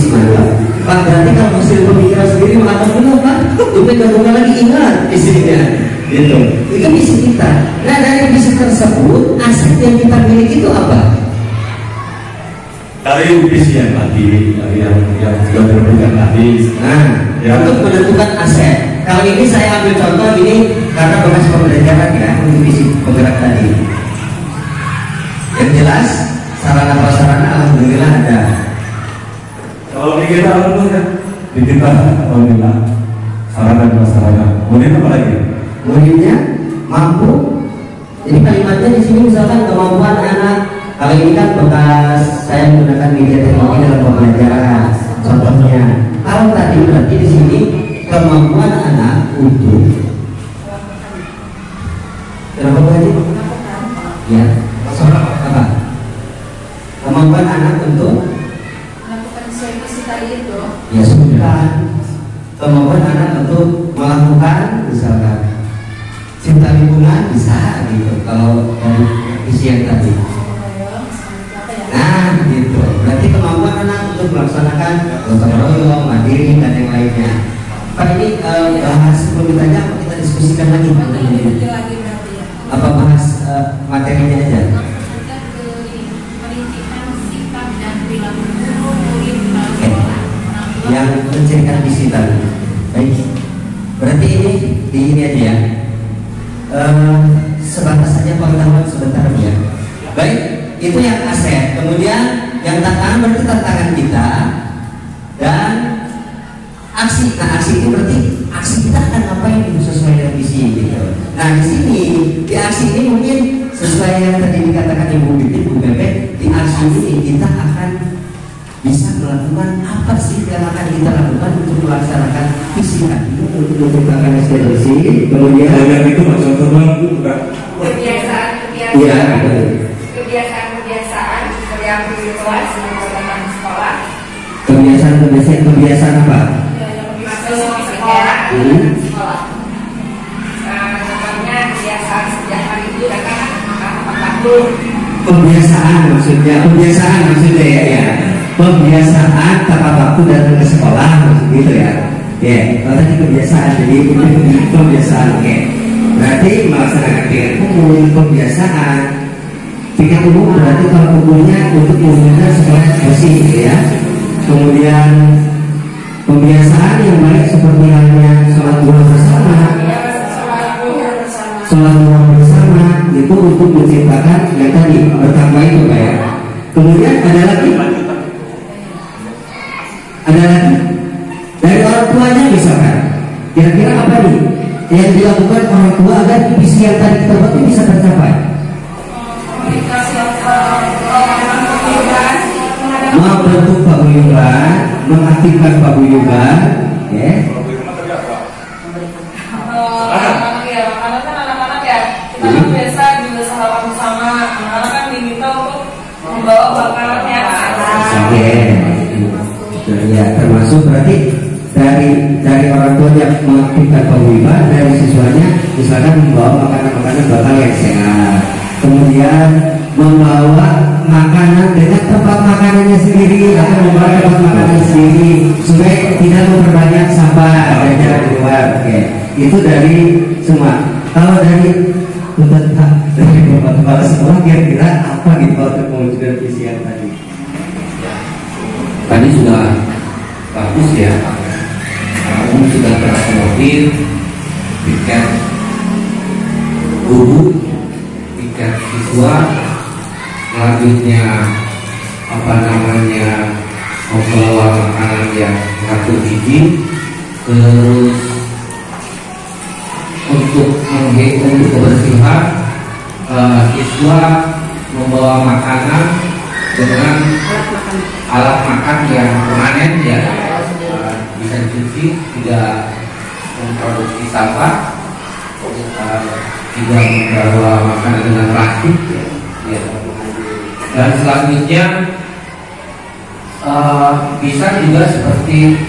[SPEAKER 2] mantap. Pak, berarti kalau hasil pemikiran sendiri mengatakan dulu Pak, untuk gabungan lagi ingat isinya, gitu. Itu visi kita. Nah, dari visi tersebut aset yang kita miliki itu apa?
[SPEAKER 4] Dari visi yang tadi, yang sudah disebutkan tadi.
[SPEAKER 2] Nah, ya. Untuk menentukan aset. Kalau ini saya ambil contoh ini karena bekas pembelajaran ya untuk visi penggerak tadi. Yang jelas sarana prasarana alhamdulillah ada.
[SPEAKER 4] Kalau di kita alhamdulillah, di kita alhamdulillah sarana dan prasarana. Kemudian apa lagi?
[SPEAKER 2] Kemudiannya mampu. Jadi kalimatnya di sini misalkan kemampuan anak. Kalau ini kan bekas saya menggunakan media teknologi dalam pembelajaran. Contohnya, kalau tadi berarti di sini kemampuan anak untuk kenapa tadi? Ya, apa? Kemampuan anak untuk
[SPEAKER 5] melakukan servisi tadi itu.
[SPEAKER 2] Ya sudah. Kemampuan anak untuk melakukan misalkan cinta lingkungan bisa gitu. Kalau dari visi yang tadi. Nah, gitu. Berarti kemampuan anak untuk melaksanakan gotong royong, mandiri dan yang lainnya. Pak ini bahas sebelum ditanya apa kita diskusikan lagi? Apa bahas materinya aja? Yang mencirikan visi tadi. Baik. Berarti ini aja ya. Sebatas saja pengetahuan sebentar ya. Baik. Itu yang aset. Kemudian yang tantangan berarti tantangan kita dan aksi. Nah, aksi itu berarti aksi kita akan ngapain sesuai dengan visi gitu. Nah, di sini di aksi ini mungkin sesuai yang tadi dikatakan Ibu Bibi, Bu Bebek, di aksi ini kita akan bisa melakukan teman-teman, apa sih yang akan kita lakukan untuk melaksanakan visi tadi untuk menciptakan SD bersih? Kemudian
[SPEAKER 4] yang itu macam teman itu bukan
[SPEAKER 5] kebiasaan yang di kelas di sekolah.
[SPEAKER 2] Kebiasaan apa?
[SPEAKER 5] Masuk sekolah. Sekolah. Contohnya kebiasaan sejak hari itu datang makan waktu. Kebiasaan maksudnya
[SPEAKER 2] ya. Pembiasaan tepat waktu datang ke sekolah maksud gitu ya. Ya, kalau tadi kebiasaan jadi pembiasaan. Oke. Berarti melaksanakan tingkat umum kebiasaan. Tingkat umum berarti kalau umumnya untuk menggunakan sekolah bersih gitu ya. Kemudian pembiasaan yang baik seperti halnya sholat duha bersama. Sholat duha bersama itu untuk menciptakan yang tadi bertakwa itu Pak ya. Kemudian ada lagi dari orang tuanya misalkan. Kira-kira apa nih yang dilakukan orang tua agar visi yang tadi kita buat bisa tercapai? Membentuk paguyuban, mengaktifkan paguyuban, ya.
[SPEAKER 7] Karena kan anak-anak ya, kita kan biasa juga sahabat bersama. Anak-anak kan diminta untuk membawa makanannya.
[SPEAKER 2] Oke. Ya, termasuk berarti dari orang tuanya mengaktifkan paguyuban, dari siswanya misalkan membawa makanan-makanan bakal yang sehat. Kemudian membawa makanan dengan tempat makanannya sendiri atau membawa tempat makanan sendiri supaya tidak memperbanyak sampah dan jalan di luar. Oke, itu dari semua. Kalau dari Bapak Kepala Sekolah kira-kira apa gitu untuk mewujudkan visi yang tadi?
[SPEAKER 6] Tadi sudah bagus ya. Kamu sudah terakomodir tiket guru, tiket siswa, selanjutnya membawa makanan yang ngatur gizi, terus untuk kebersihan siswa membawa makanan dengan alat makan yang permanen ya, bisa dicuci, tidak memproduksi sampah, tidak membawa makanan dengan plastik ya. Dan selanjutnya bisa juga seperti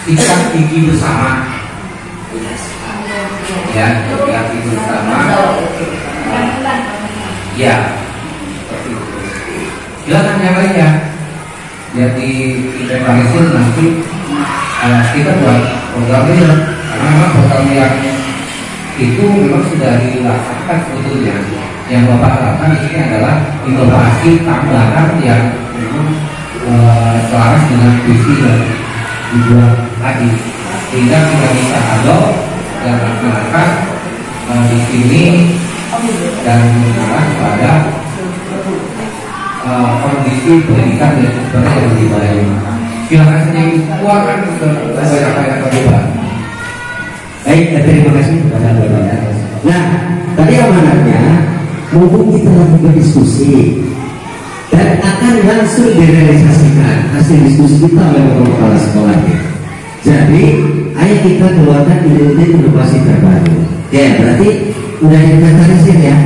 [SPEAKER 6] sikat gigi bersama ya, sikat gigi bersama ya, seperti itu. Silakan yang lainnya ya, diimplementasi nanti kita buat programnya, karena memang program yang itu memang sudah dilaksanakan sebetulnya. Yang Bapak harapkan di sini adalah inovasi tambahan yang memang selaras dengan visi yang dibuat tadi, sehingga kita bisa adopt dan laksanakan di sini dan mengarah pada kondisi pendidikan yang sebenarnya yang lebih baik. Silakan saja keluarkan ke banyak perubahan.
[SPEAKER 2] Baik, terima kasih kepada Bapak. Nah, tadi amanatnya mumpung kita lagi berdiskusi dan akan langsung direalisasikan hasil diskusi kita oleh Bapak Kepala Sekolah. Jadi, ayo kita keluarkan ide-ide inovasi terbaru. Ya, berarti udah inventarisir ya.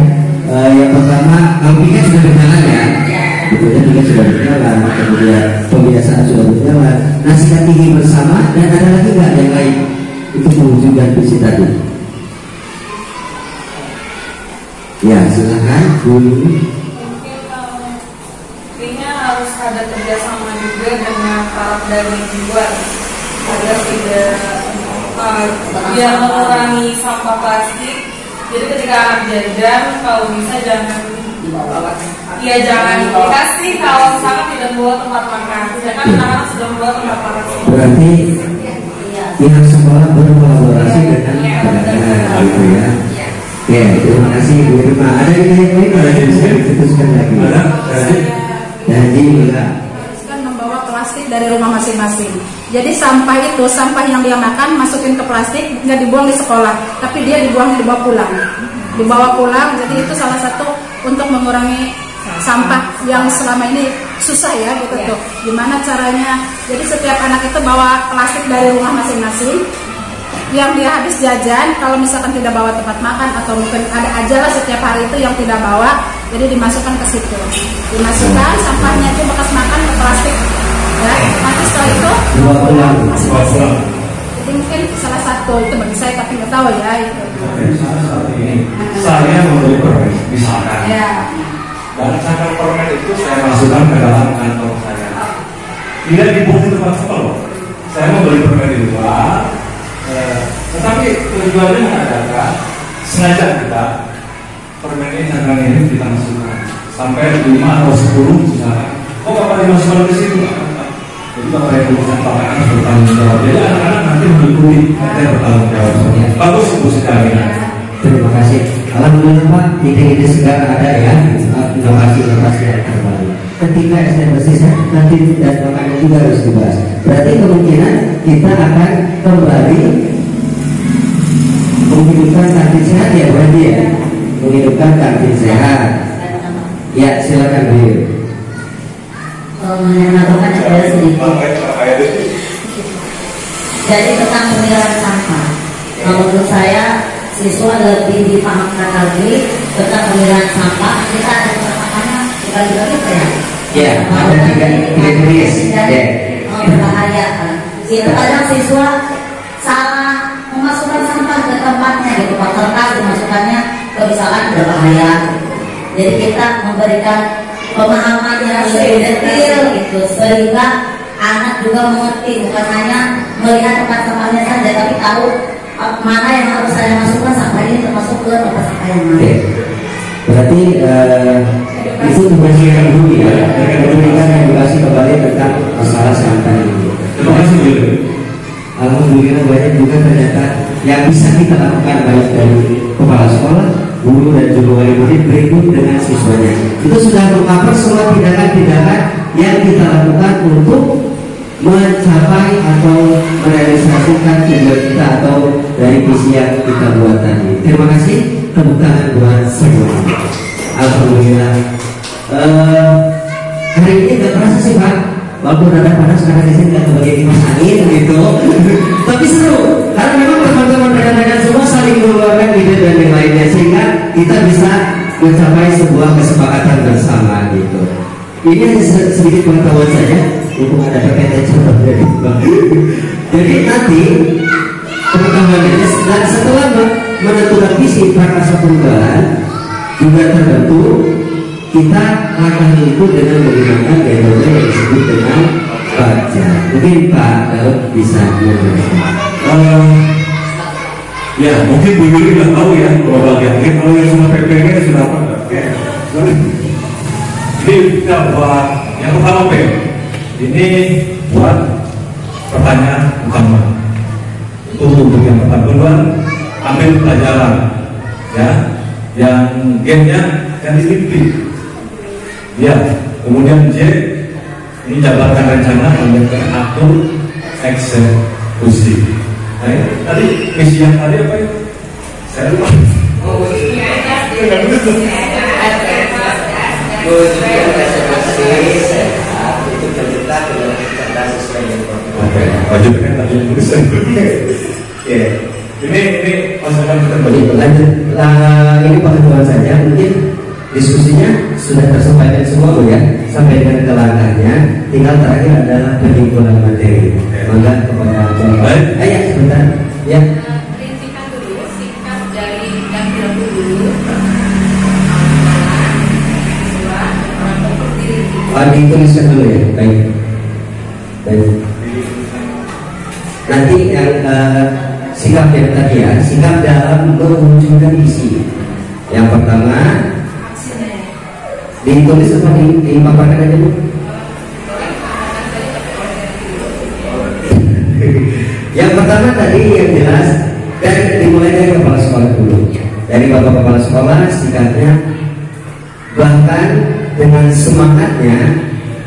[SPEAKER 2] Yang pertama, kampingnya sudah berjalan ya. Betulnya juga sudah berjalan, kemudian pembiasaan sudah berjalan. Nah, sikat gigi bersama, dan ada lagi nggak yang lain untuk mewujudkan visi tadi? Ya, silakan Bu.
[SPEAKER 7] Mungkin kayaknya harus ada kerjasama juga dengan para pedagang di luar agar tidak biar mengurangi sampah plastik. Jadi ketika anak jajan, kalau bisa jangan dikasih kalau misalkan tidak bawa tempat makan. Sedangkan anak-anak sudah membawa tempat makan.
[SPEAKER 2] Berarti pihak sekolah berkolaborasi dengan pedagang gitu ya. Ya, terima kasih Bu Irma. Ada yang lain kalau bisa diteruskan lagi? Jadi enggak.
[SPEAKER 3] Kan membawa plastik dari rumah masing-masing. Jadi sampah yang dia makan masukin ke plastik, nggak dibuang di sekolah, tapi dia dibawa pulang. Jadi itu salah satu untuk mengurangi sampah yang selama ini susah ya gitu tuh. Gimana caranya? Jadi setiap anak itu bawa plastik dari rumah masing-masing. Yang dia habis jajan, kalau misalkan tidak bawa tempat makan atau mungkin ada aja lah setiap hari itu yang tidak bawa, jadi dimasukkan ke situ. Dimasukkan sampahnya itu bekas makan ke plastik. Ya, nanti setelah itu masing-masing. Jadi mungkin salah satu itu bagi saya tapi nggak tahu ya itu.
[SPEAKER 4] Saya membeli permen, misalkan.
[SPEAKER 3] Ya.
[SPEAKER 4] Dan cangkang permen itu saya masukkan ke dalam kantong saya. Tidak dibuang di tempat sekolah. Saya membeli permen di luar. Tetapi tujuannya adalah sengaja kita permen ini cangkang ini kita masukkan sampai 5 atau 10 misalkan. Oh Bapak dimasukkan ke situ? Jadi Bapak yang urusan Bapak harus bertanggung jawab. Jadi anak-anak nanti mengikuti nanti bertanggung jawab. Bagus ibu sekali.
[SPEAKER 2] Terima kasih. Alhamdulillah Pak, ide-ide segar ada ya, inovasi-inovasi yang terbaru. Ketika SD bersih nanti dan makanan juga harus dibahas. Berarti kemungkinan kita akan kembali menghidupkan kantin sehat ya berarti ya, menghidupkan kantin sehat. Ya silakan Bu.
[SPEAKER 9] Menambahkan ada sedikit. Jadi tentang pemilahan sampah, menurut saya siswa lebih dipahamkan lagi tentang pemilahan sampah. Kita ada sampahnya dibagi-bagi kita ya.
[SPEAKER 2] Ya, ada tiga jenis.
[SPEAKER 9] Berbahaya kan. Kadang siswa salah memasukkan sampah ke tempatnya gitu, kertas dimasukkannya ke misalkan berbahaya. Jadi kita memberikan pemahaman yang lebih detail gitu, sehingga anak juga mengerti, bukan hanya melihat tempat sampahnya saja, tapi tahu mana yang harus saya masukkan sampah ini termasuk ke tempat sampah yang mana.
[SPEAKER 2] Berarti itu tugasnya dulu ya, memberikan edukasi kembali tentang masalah sampah ini.
[SPEAKER 4] Terima kasih Bu.
[SPEAKER 2] Alhamdulillah banyak juga ternyata yang bisa kita lakukan baik dari kepala sekolah, guru dan juga wali murid berikut dengan siswanya. Itu sudah mengcover semua tindakan-tindakan yang kita lakukan untuk mencapai atau merealisasikan tujuan kita atau dari visi yang kita buat tadi. Terima kasih, tepuk tangan buat semua. Alhamdulillah. Hari ini nggak terasa sih Pak, walaupun rada panas karena di sini nggak kebagian kipas angin gitu. Tapi seru, karena memang teman-teman rekan-rekan semua saling mengeluarkan ide dan yang lainnya sehingga kita bisa mencapai sebuah kesepakatan bersama gitu. Ini hanya sedikit pengetahuan saja, untuk ada PPT contoh dari Bang. Jadi nanti pengetahuannya dan setelah menentukan visi prakarsa perubahan juga terbentuk, kita akan itu dengan menggunakan metode yang disebut dengan baca. Mungkin Pak Daud bisa menjelaskan.
[SPEAKER 4] Ya mungkin Bu Yuli nggak tahu ya kalau bagian mungkin kalau yang semua PP-nya sudah apa? Ini kita buat yang pertama P. Ini buat pertanyaan utama. Untuk yang pertama, kedua ambil pelajaran ya. Yang G-nya kan diteliti. Ya, kemudian J ini jabarkan rencana, kemudian atur eksekusi. Nah, tadi misi yang tadi apa ya? Saya lupa.
[SPEAKER 2] Itu tercipta dengan kecerdasan sesuai dengan program.
[SPEAKER 4] Oke, lanjutkan tadi tulisan.
[SPEAKER 2] Ya.
[SPEAKER 4] Ini masukan kita
[SPEAKER 2] lanjut. Ini pengetahuan saja. Mungkin diskusinya sudah tersampaikan semua Bu ya, sampai dengan ke langkahnya. Tinggal terakhir adalah penyimpulan materi. Maka kepada Bapak. Ayo sebentar. Ya.
[SPEAKER 5] Rincikan dulu sikap dari yang dulu.
[SPEAKER 2] Dituliskan dulu ya. Baik. Nanti yang sikap yang tadi ya, sikap dalam mewujudkan visi. Yang pertama ditulis atau dipaparkan aja Bu? Yang pertama tadi yang jelas dimulai dari kepala sekolah dulu. Dari Bapak kepala sekolah sikapnya bahkan dengan semangatnya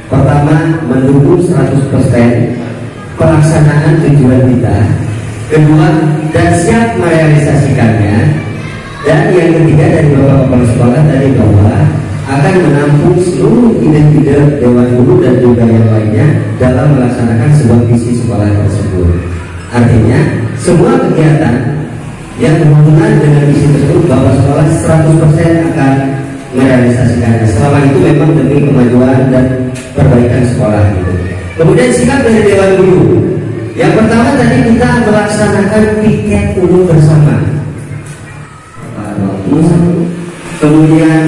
[SPEAKER 2] pertama mendukung 100% pelaksanaan tujuan kita, kedua dan siap merealisasikannya, dan yang ketiga dari Bapak kepala sekolah tadi bahwa akan akan menampung seluruh ide-ide Dewan Guru dan juga yang lainnya dalam melaksanakan sebuah visi sekolah tersebut. Artinya semua kegiatan yang berhubungan dengan visi tersebut bahwa sekolah 100% akan merealisasikannya. Selama itu memang demi kemajuan dan perbaikan sekolah gitu. Kemudian sikap dari Dewan Guru. Yang pertama tadi kita melaksanakan piket umum bersama. Kemudian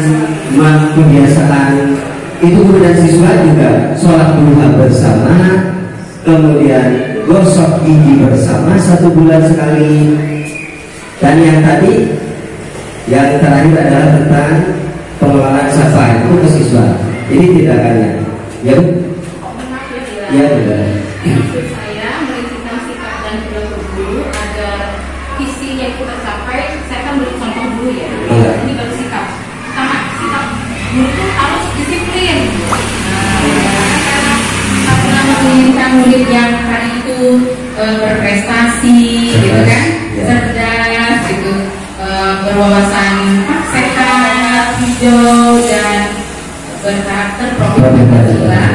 [SPEAKER 2] kebiasaan itu guru dan siswa juga sholat duha bersama, kemudian gosok gigi bersama 1 bulan sekali. Dan yang tadi yang terakhir adalah tentang pengelolaan sampah itu ke siswa. Ini tindakannya. Ya, ya benar.
[SPEAKER 1] Maksud saya merincikan sikap dan perilaku guru agar visi yang kita capai. Saya akan beri contoh dulu ya. Ini baru sikap. Pertama, sikap guru itu harus disiplin. Karena menginginkan murid yang hari itu berprestasi, gitu kan, cerdas, gitu, berwawasan sehat, hijau dan berkarakter profesional.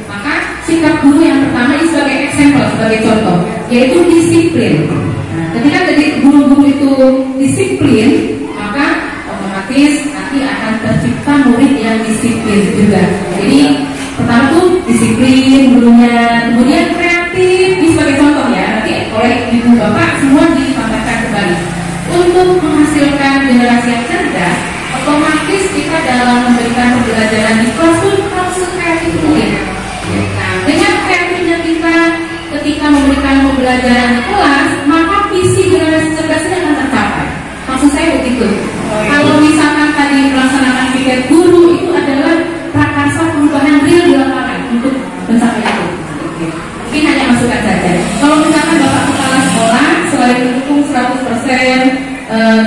[SPEAKER 1] Maka sikap guru yang pertama ini sebagai example, sebagai contoh, yaitu disiplin. Nah, ketika dari guru-guru itu disiplin, maka otomatis nanti akan tercipta murid yang disiplin juga. Jadi pertama tuh disiplin gurunya, kemudian kreatif, ini sebagai contoh ya. Nanti oleh ibu bapak semua ditambahkan kembali untuk menghasilkan generasi yang cerdas. Otomatis kita dalam memberikan pembelajaran di kelas pun harus kreatif mungkin. Nah, dengan kreatifnya kita ketika memberikan pembelajaran di kelas, maka visi generasi cerdas ini akan tercapai. Maksud saya begitu. Kalau misalkan tadi melaksanakan piket guru itu adalah prakarsa perubahan real di lapangan untuk mencapai itu. Mungkin hanya masukan saja. Kalau misalkan bapak kepala sekolah selain mendukung 100%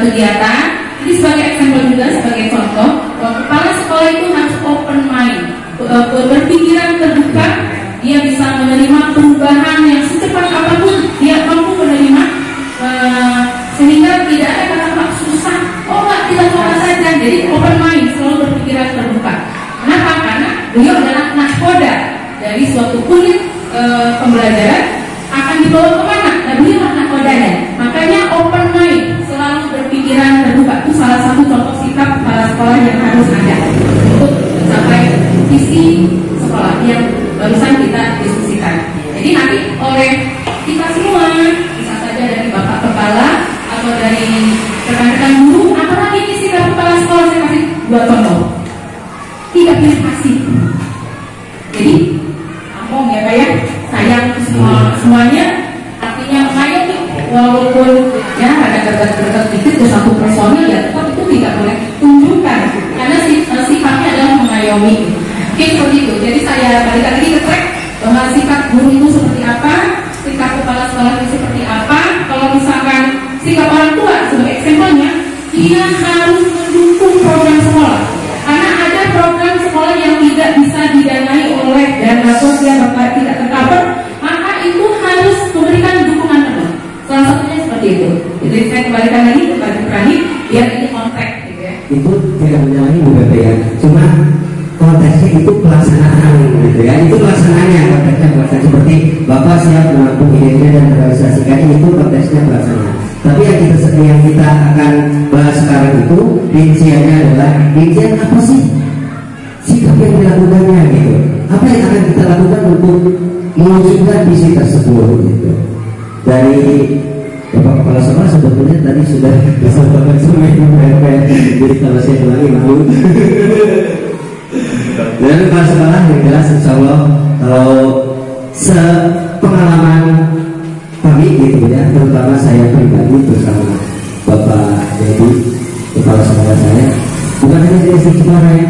[SPEAKER 1] kegiatan, ini sebagai example juga sebagai contoh, kepala sekolah itu harus open mind, berpikiran terbuka, dia bisa menerima perubahan yang secepat apapun dia mampu menerima, sehingga tidak ada kata-kata susah, oh enggak, kita coba saja. Jadi open mind, selalu berpikiran terbuka. Kenapa? Karena beliau adalah nahkoda dari suatu unit pembelajaran akan dibawa kemana? Nah, beliau nahkodanya. Makanya open mind, selalu berpikiran terbuka. Itu salah satu contoh sikap kepala sekolah yang harus ada untuk mencapai visi sekolah yang barusan kita diskusikan. Jadi nanti oleh kita semua, bisa saja dari bapak kepala atau dari rekan-rekan guru, apalagi ini sikap kepala sekolah, saya kasih 2 contoh. Tidak pilih kasih. Jadi ngomong ya kayak sayang semuanya, artinya mengayomi walaupun ya ada gerget-gerget dikit ke satu personil, ya tetap itu tidak boleh tunjukkan karena sifatnya adalah mengayomi. Oke, seperti itu. Jadi saya balik lagi ke track bahwa sikap guru itu seperti apa, sikap kepala sekolah itu seperti apa. Kalau misalkan sikap orang tua sebagai example-nya, dia harus mendukung program sekolah. Karena ada program sekolah yang tidak bisa didanai oleh dana sosial atau tidak tercover, maka itu harus memberikan dukungan penuh. Salah satunya seperti itu. Jadi saya kembalikan lagi kepada Prani, biar ini konteks gitu ya.
[SPEAKER 2] Itu tidak menyalahi UBP ya, cuma konteksnya itu pelaksanaan gitu ya. Itu pelaksanaannya, konteksnya pelaksanaan. Seperti Bapak siap menampung ide dan merealisasikan, itu konteksnya pelaksanaan. Tapi yang kita akan bahas sekarang itu rinciannya adalah rincian apa sih sikap yang dilakukannya gitu. Apa yang akan kita lakukan untuk mewujudkan visi tersebut gitu. Dari Bapak Kepala Sekolah sebetulnya tadi sudah disampaikan semua jadi kalau saya ulangi malu. Dan Kepala Sekolah yang jelas insya Allah kalau sepengalaman kami gitu ya, terutama saya pribadi bersama Bapak Dedi Kepala Sekolah saya, bukan hanya dari sisi Ciparai.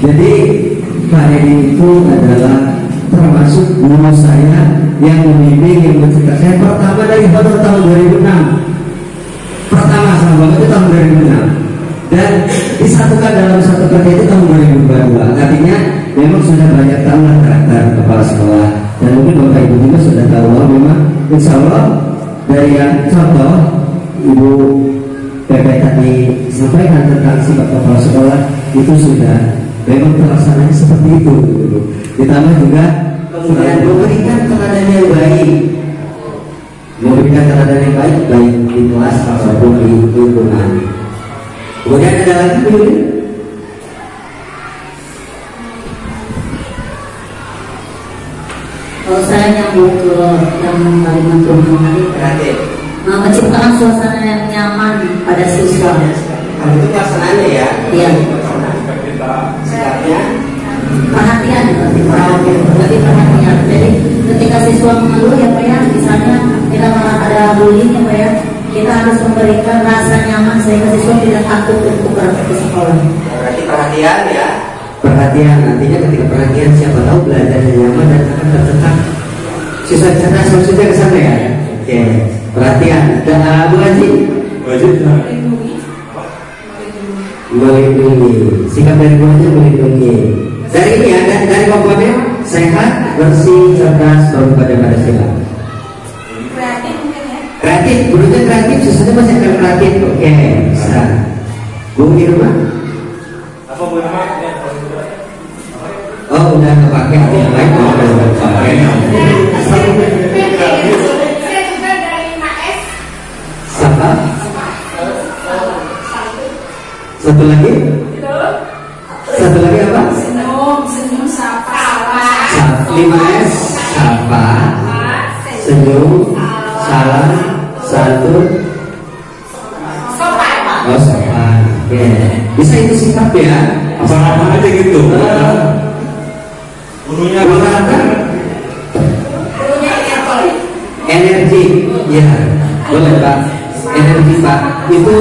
[SPEAKER 2] Jadi Pak Dedi itu adalah termasuk guru saya yang membimbing, yang mencetak saya pertama dari tahun 2006. Pertama sama Bapak itu tahun 2006 dan disatukan dalam satu kerja itu tahun 2022. Artinya memang sudah banyak tahu lah karakter kepala sekolah, dan mungkin Bapak Ibu juga sudah tahu bahwa memang insya Allah dari yang contoh Ibu Pepe tadi disampaikan tentang sifat kepala sekolah itu sudah memang terlaksananya seperti itu gitu. Ditambah juga kemudian memberikan teladan yang baik, memberikan teladan yang baik baik di kelas maupun di lingkungan. Kemudian ada lagi kemudian
[SPEAKER 9] kalau saya nyambung ke yang kalimat tadi, menciptakan suasana yang nyaman pada siswa.
[SPEAKER 2] Kalau itu pelaksanaannya ya?
[SPEAKER 9] Iya.
[SPEAKER 2] Sikapnya
[SPEAKER 9] Perhatian, lebih perhatian. Jadi ketika siswa mengeluh ya Pak ya, misalnya kita malah ada bullying ya Pak ya, kita harus memberikan rasa nyaman sehingga siswa tidak takut untuk berangkat ke sekolah.
[SPEAKER 2] berarti perhatian ya. Perhatian artinya ketika perhatian siapa tahu belajarnya nyaman dan akan tertetap. Siswa cerdas maksudnya ke sana ya. Oke, perhatian. Dan Bu Haji, melindungi. Sikap dari Bu Haji melindungi. Dari ini ya, dari komponen sehat, bersih, cerdas, berubah pada sila.
[SPEAKER 8] Kreatif mungkin ya.
[SPEAKER 2] Kreatif, berarti kreatif, sesuatu masih akan kreatif. Oke, bisa. Bu Irma?
[SPEAKER 4] Apa Bu Irma?
[SPEAKER 2] Oh, udah kepake hati yang lain. Oh, udah kepake.
[SPEAKER 8] Saya juga dari MAS.
[SPEAKER 2] Siapa? Satu lagi? Satu lagi apa?
[SPEAKER 8] Senyum, sapa.
[SPEAKER 2] 5S, sapa, senyum, salam, satu, oh sopan. Oke, bisa itu sikap ya?
[SPEAKER 4] Apa-apa aja gitu. Gurunya
[SPEAKER 2] Olahraga, energi, ya, boleh Pak. Energi Pak, itu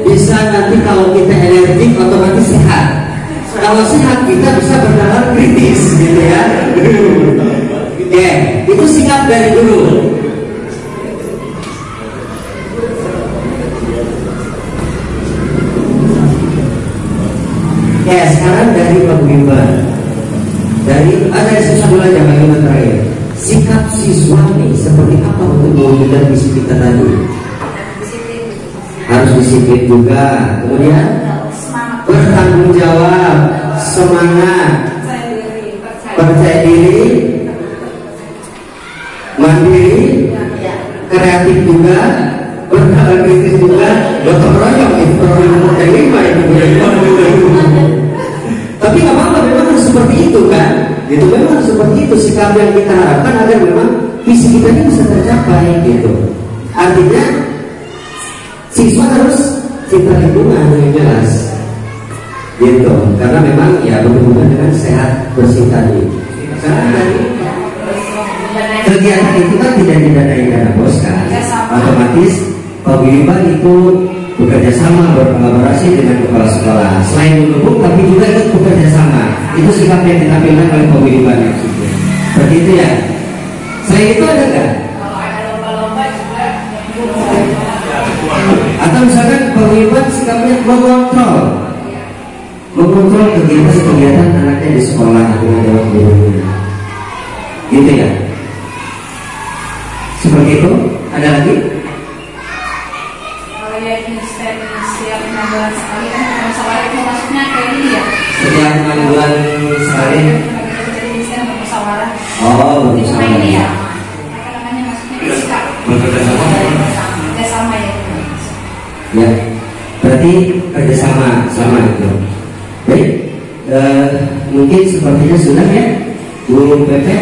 [SPEAKER 2] bisa nanti kalau kita energi otomatis sehat. Kalau sehat kita bisa bernalar kritis, gitu ya. Oke, itu sikap dari guru. Ya, sekarang dari Pak Buiman. Dari siswa dulu aja bagaimana terakhir. Sikap siswa nih seperti apa untuk mewujudkan misi kita tadi? Harus disiplin juga. Kemudian bertanggung jawab, semangat, percaya diri, mandiri, kreatif juga, bernalar kritis juga, gotong royong itu perlu terima itu. Tapi nggak apa-apa, memang harus seperti itu kan? Itu memang harus seperti itu sikap yang kita harapkan agar memang visi kita ini bisa tercapai gitu. Artinya siswa harus cinta lingkungan yang jelas. Gitu, karena memang ya berhubungan dengan sehat bersih tadi. Karena tadi kegiatan itu kan tidak didanai dana bos kan, otomatis paguyuban itu bekerja sama berkolaborasi dengan kepala sekolah. Selain mendukung tapi juga ikut bekerja sama. Itu sikap yang ditampilkan oleh paguyuban maksudnya. Seperti itu ya. Selain itu ada nggak?
[SPEAKER 7] Kalau ada lomba-lomba juga.
[SPEAKER 2] Atau misalkan paguyuban sikapnya mengontrol kegiatan anaknya di sekolah dengan jawab gurunya, gitu ya. Seperti itu. Ada lagi?
[SPEAKER 7] Kalau ya setiap 6 bulan sekali kan musyawarah itu maksudnya kayak ini ya.
[SPEAKER 2] Setiap 6 bulan sekali.
[SPEAKER 7] Jadi misalnya bermusyawarah.
[SPEAKER 2] Oh,
[SPEAKER 7] Itu
[SPEAKER 2] bermusyawarah.
[SPEAKER 7] ini ya. Apa namanya maksudnya sikap.
[SPEAKER 4] bekerja sama.
[SPEAKER 7] Kerjasama ya.
[SPEAKER 2] Ya, berarti kerjasama sama itu. Baik, mungkin sepertinya sudah ya, Bu Pepe.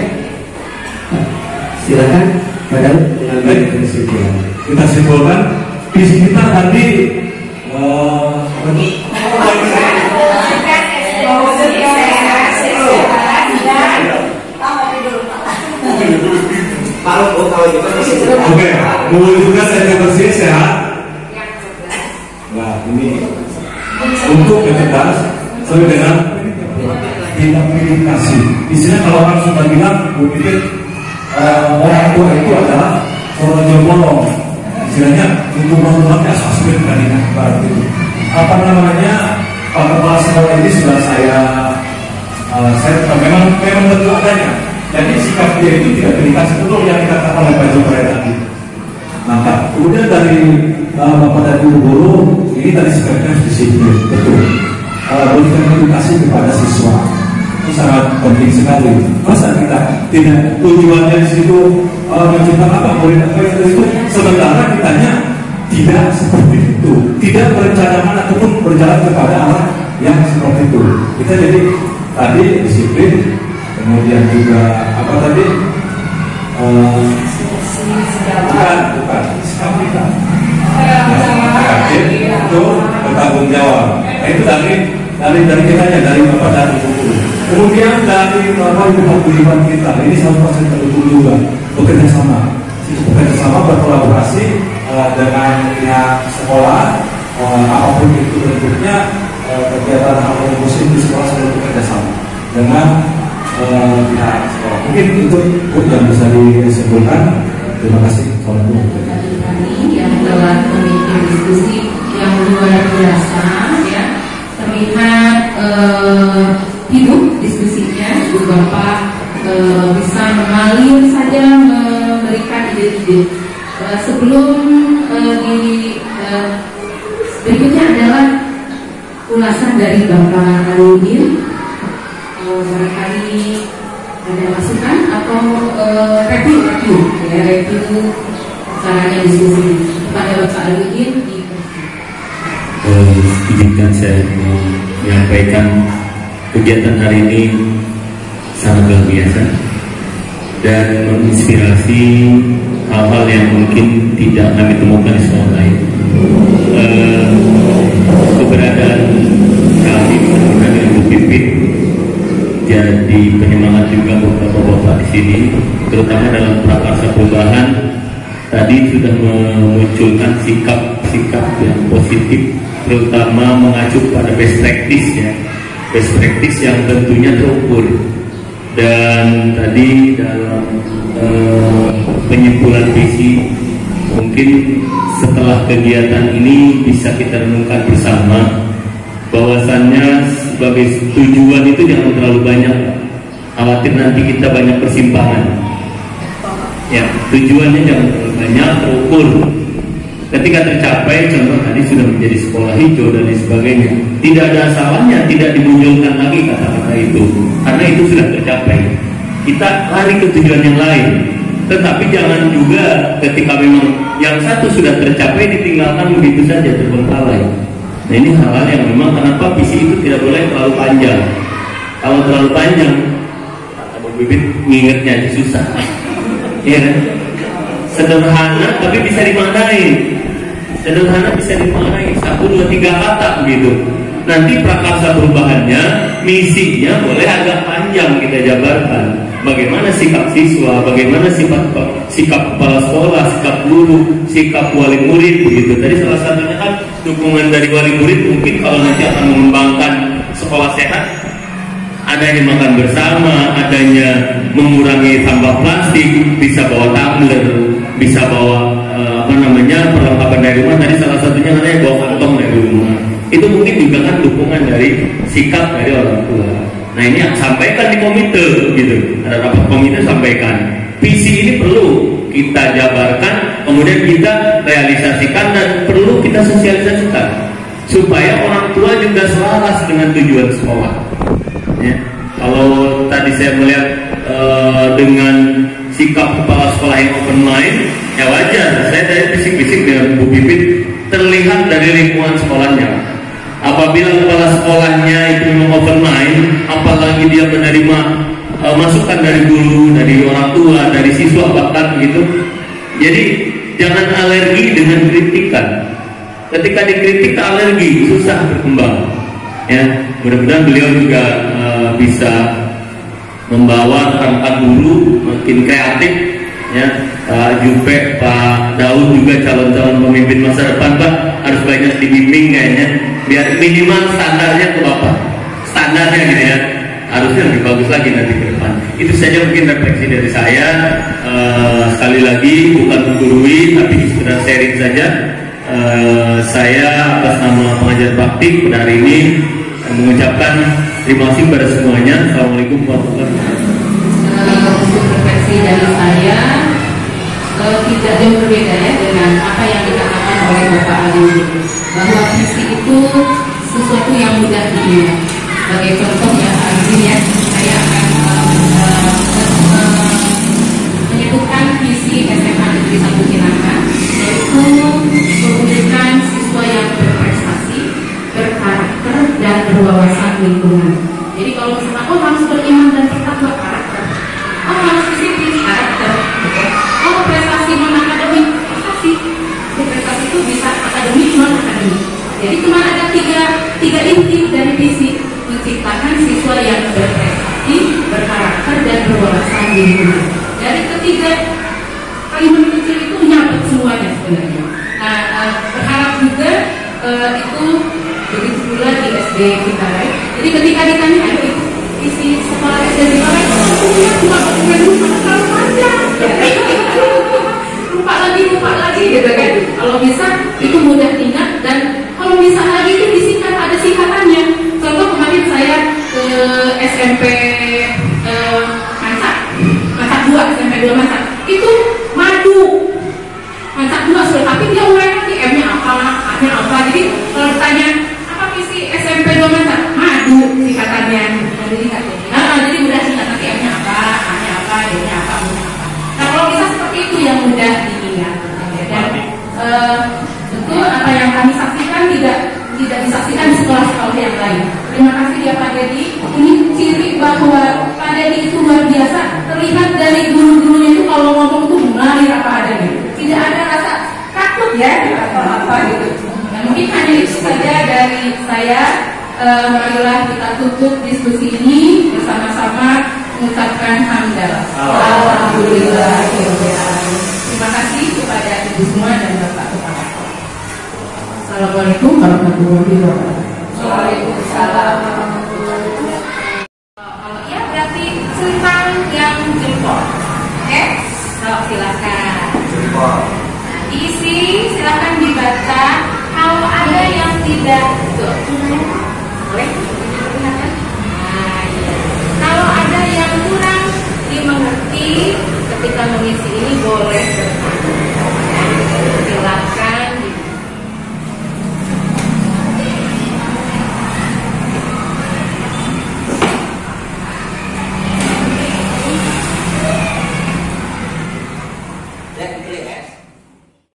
[SPEAKER 2] Silakan, Pak Daud mengambil kesimpulan.
[SPEAKER 4] Kita simpulkan visi kita tadi oke, mewujudkan yang bersih sehat. Nah ini untuk cerdas sesuai dengan tindak pilih kasih. Isinya kalau orang sudah bilang, gue pikir orang tua itu adalah orang jombolong. Istilahnya untuk membuatnya sosmed dari akbar itu. Apa namanya? Pak Kepala Sekolah ini sudah saya memang betul adanya. Jadi sikap dia itu tidak dikasih betul yang dikatakan oleh Pak Jokre tadi. Maka kemudian dari Bapak dan Ibu guru ini tadi sebenarnya disiplin, betul. Berikan edukasi kepada siswa itu sangat penting sekali. Masa kita tidak tujuannya di situ menciptakan apa murid apa itu, sementara kitanya tidak seperti itu, tidak merencanakan ataupun berjalan kepada arah yang seperti itu. Kita jadi tadi disiplin, kemudian juga apa tadi? Bukan sikap kita. Itu bertanggung jawab. Nah, itu dari kitanya, dari Bapak dan Ibu guru. Kemudian dari Bapak Ibu Guru kita, ini 100% pendukung juga bekerja sama berkolaborasi dengan pihak sekolah, apapun itu bentuknya, kegiatan harmoni musik di sekolah selalu bekerja sama dengan pihak sekolah. Mungkin itu yang bisa disebutkan. Terima kasih.
[SPEAKER 1] Yang telah memimpin diskusi yang luar biasa, ya, terlihat hidup diskusinya. Ibu Bapak bisa mengalir saja memberikan ide-ide. Sebelum berikutnya adalah ulasan dari Bapak Aludin. Barangkali ada masukan atau review caranya diskusi kepada Bapak Aludin.
[SPEAKER 10] Izinkan saya menyampaikan kegiatan hari ini sangat luar biasa dan menginspirasi hal-hal yang mungkin tidak kami temukan di sekolah lain. Keberadaan kami bersama dengan Bu Pipit jadi penyemangat juga beberapa bapak di sini, terutama dalam prakarsa perubahan. Tadi sudah memunculkan sikap yang positif, terutama mengacu pada best practice, ya, best practice yang tentunya terukur. Dan tadi dalam penyimpulan visi, mungkin setelah kegiatan ini bisa kita renungkan bersama bahwasannya sebagai tujuan itu jangan terlalu banyak, khawatir nanti kita banyak persimpangan. Ya, tujuannya jangan terlalu banyak, terukur. Ketika tercapai, contoh tadi sudah menjadi sekolah hijau dan lain sebagainya, tidak ada salahnya tidak dimunculkan lagi kata-kata itu, karena itu sudah tercapai. Kita lari ke tujuan yang lain, tetapi jangan juga ketika memang yang satu sudah tercapai ditinggalkan begitu saja terbengkalai. Nah, ini hal-hal yang memang kenapa visi itu tidak boleh terlalu panjang. Kalau terlalu panjang, kata Bu Bibit, ngingetnya aja susah. Iya kan? Sederhana tapi bisa dimaknai. Sederhana bisa dimaknai 1, 2, 3 kata begitu. Nanti prakarsa perubahannya, misinya boleh agak panjang kita jabarkan. Bagaimana sikap siswa, bagaimana sikap kepala sekolah, sikap guru, sikap wali murid begitu. Tadi salah satunya kan dukungan dari wali murid mungkin kalau nanti akan mengembangkan sekolah sehat, adanya makan bersama, adanya mengurangi sampah plastik, bisa bawa tumbler, bisa bawa perlengkapan dari rumah. Tadi salah satunya katanya bawa kantong dari rumah. Itu mungkin juga kan dukungan dari sikap dari orang tua. Nah, ini yang sampaikan di komite gitu. Ada rapat komite sampaikan. Visi ini perlu kita jabarkan, kemudian kita realisasikan dan perlu kita sosialisasikan supaya orang tua juga selaras dengan tujuan sekolah. Ya. Kalau tadi saya melihat dengan sikap kepala sekolah yang open mind, ya wajar. Saya dari bisik-bisik dengan Bu Pipit terlihat dari lingkungan sekolahnya. Apabila kepala sekolahnya itu memang open mind, apalagi dia menerima masukan dari guru, dari orang tua, dari siswa bahkan gitu. Jadi jangan alergi dengan kritikan. Ketika dikritik alergi, susah berkembang. Ya, mudah-mudahan beliau juga bisa membawa rekan-rekan guru makin kreatif. Ya, Pak Jupe, Pak Daud juga calon-calon pemimpin masa depan, Pak, harus banyak dibimbing kayaknya, biar minimal standarnya ke Bapak, standarnya gitu ya, harusnya lebih bagus lagi nanti ke depan. Itu saja mungkin refleksi dari saya. Sekali lagi bukan menggurui tapi sekedar sharing saja. Saya atas nama pengajar praktik pada hari ini mengucapkan terima kasih kepada semuanya. Assalamualaikum warahmatullahi wabarakatuh.
[SPEAKER 1] Refleksi dari saya tidak jauh berbeda ya dengan apa yang dikatakan oleh Bapak Ali bahwa visi itu sesuatu yang mudah diingat. Sebagai contoh ya, ini ya, saya akan menyebutkan visi SMA Negeri 1 Cilangkap, yaitu mewujudkan siswa yang berprestasi, berkarakter, dan berwawasan lingkungan. Jadi kalau misalnya harus beriman dan tetap berkarakter, harus disiplin karakter, oh prestasi non akademik, prestasi itu bisa akademik non akademik. Jadi cuma ada tiga inti dari visi: menciptakan siswa yang berprestasi, berkarakter, dan berwawasan lingkungan. Dari ketiga kalimat kecil itu nyabet semuanya sebenarnya. Nah, berharap juga itu begitu pula di SD kita, right? Jadi ketika ditanya itu isi sekolah SD kita, cuma dokumen terlalu panjang, lupa lagi gitu kan. Kalau bisa itu mudah ingat, dan kalau bisa lagi itu disingkat, ada singkatannya. Contoh kemarin saya ke SMP Masak 2, SMP 2 Masak, itu madu Masak 2 sudah, tapi dia mulai lagi M-nya apa, A-nya apa. Jadi kalau ditanya apa visi SMP 2 Masak, madu singkatannya. Jadi mudah ingat, nanti M-nya apa, A-nya apa, D-nya apa, U-nya apa. Nah kalau bisa seperti itu yang mudah diingat. Dan tentu apa yang kami saksikan tidak disaksikan di sekolah-sekolah yang lain. Terima kasih ya Pak Dedi. Ini ciri bahwa Pak Dedi itu luar biasa. Terlihat dari guru-gurunya itu kalau ngomong itu mengalir apa adanya. Tidak ada rasa takut ya atau apa gitu. Nah, mungkin hanya itu saja dari saya. Marilah kita tutup diskusi ini bersama-sama mengucapkan hamdalah. Alhamdulillah. Terima kasih kepada ibu semua dan bapak kepala. Assalamualaikum warahmatullahi wabarakatuh.
[SPEAKER 5] Waalaikumsalam warahmatullahi wabarakatuh. Ya berarti tentang yang jempol. Oke? Kalau silakan. Jempol. Nah, isi silakan dibaca. Kalau ada yang tidak boleh diperlihatkan. Nah, iya. Kalau ada yang kurang dimengerti ketika mengisi ini boleh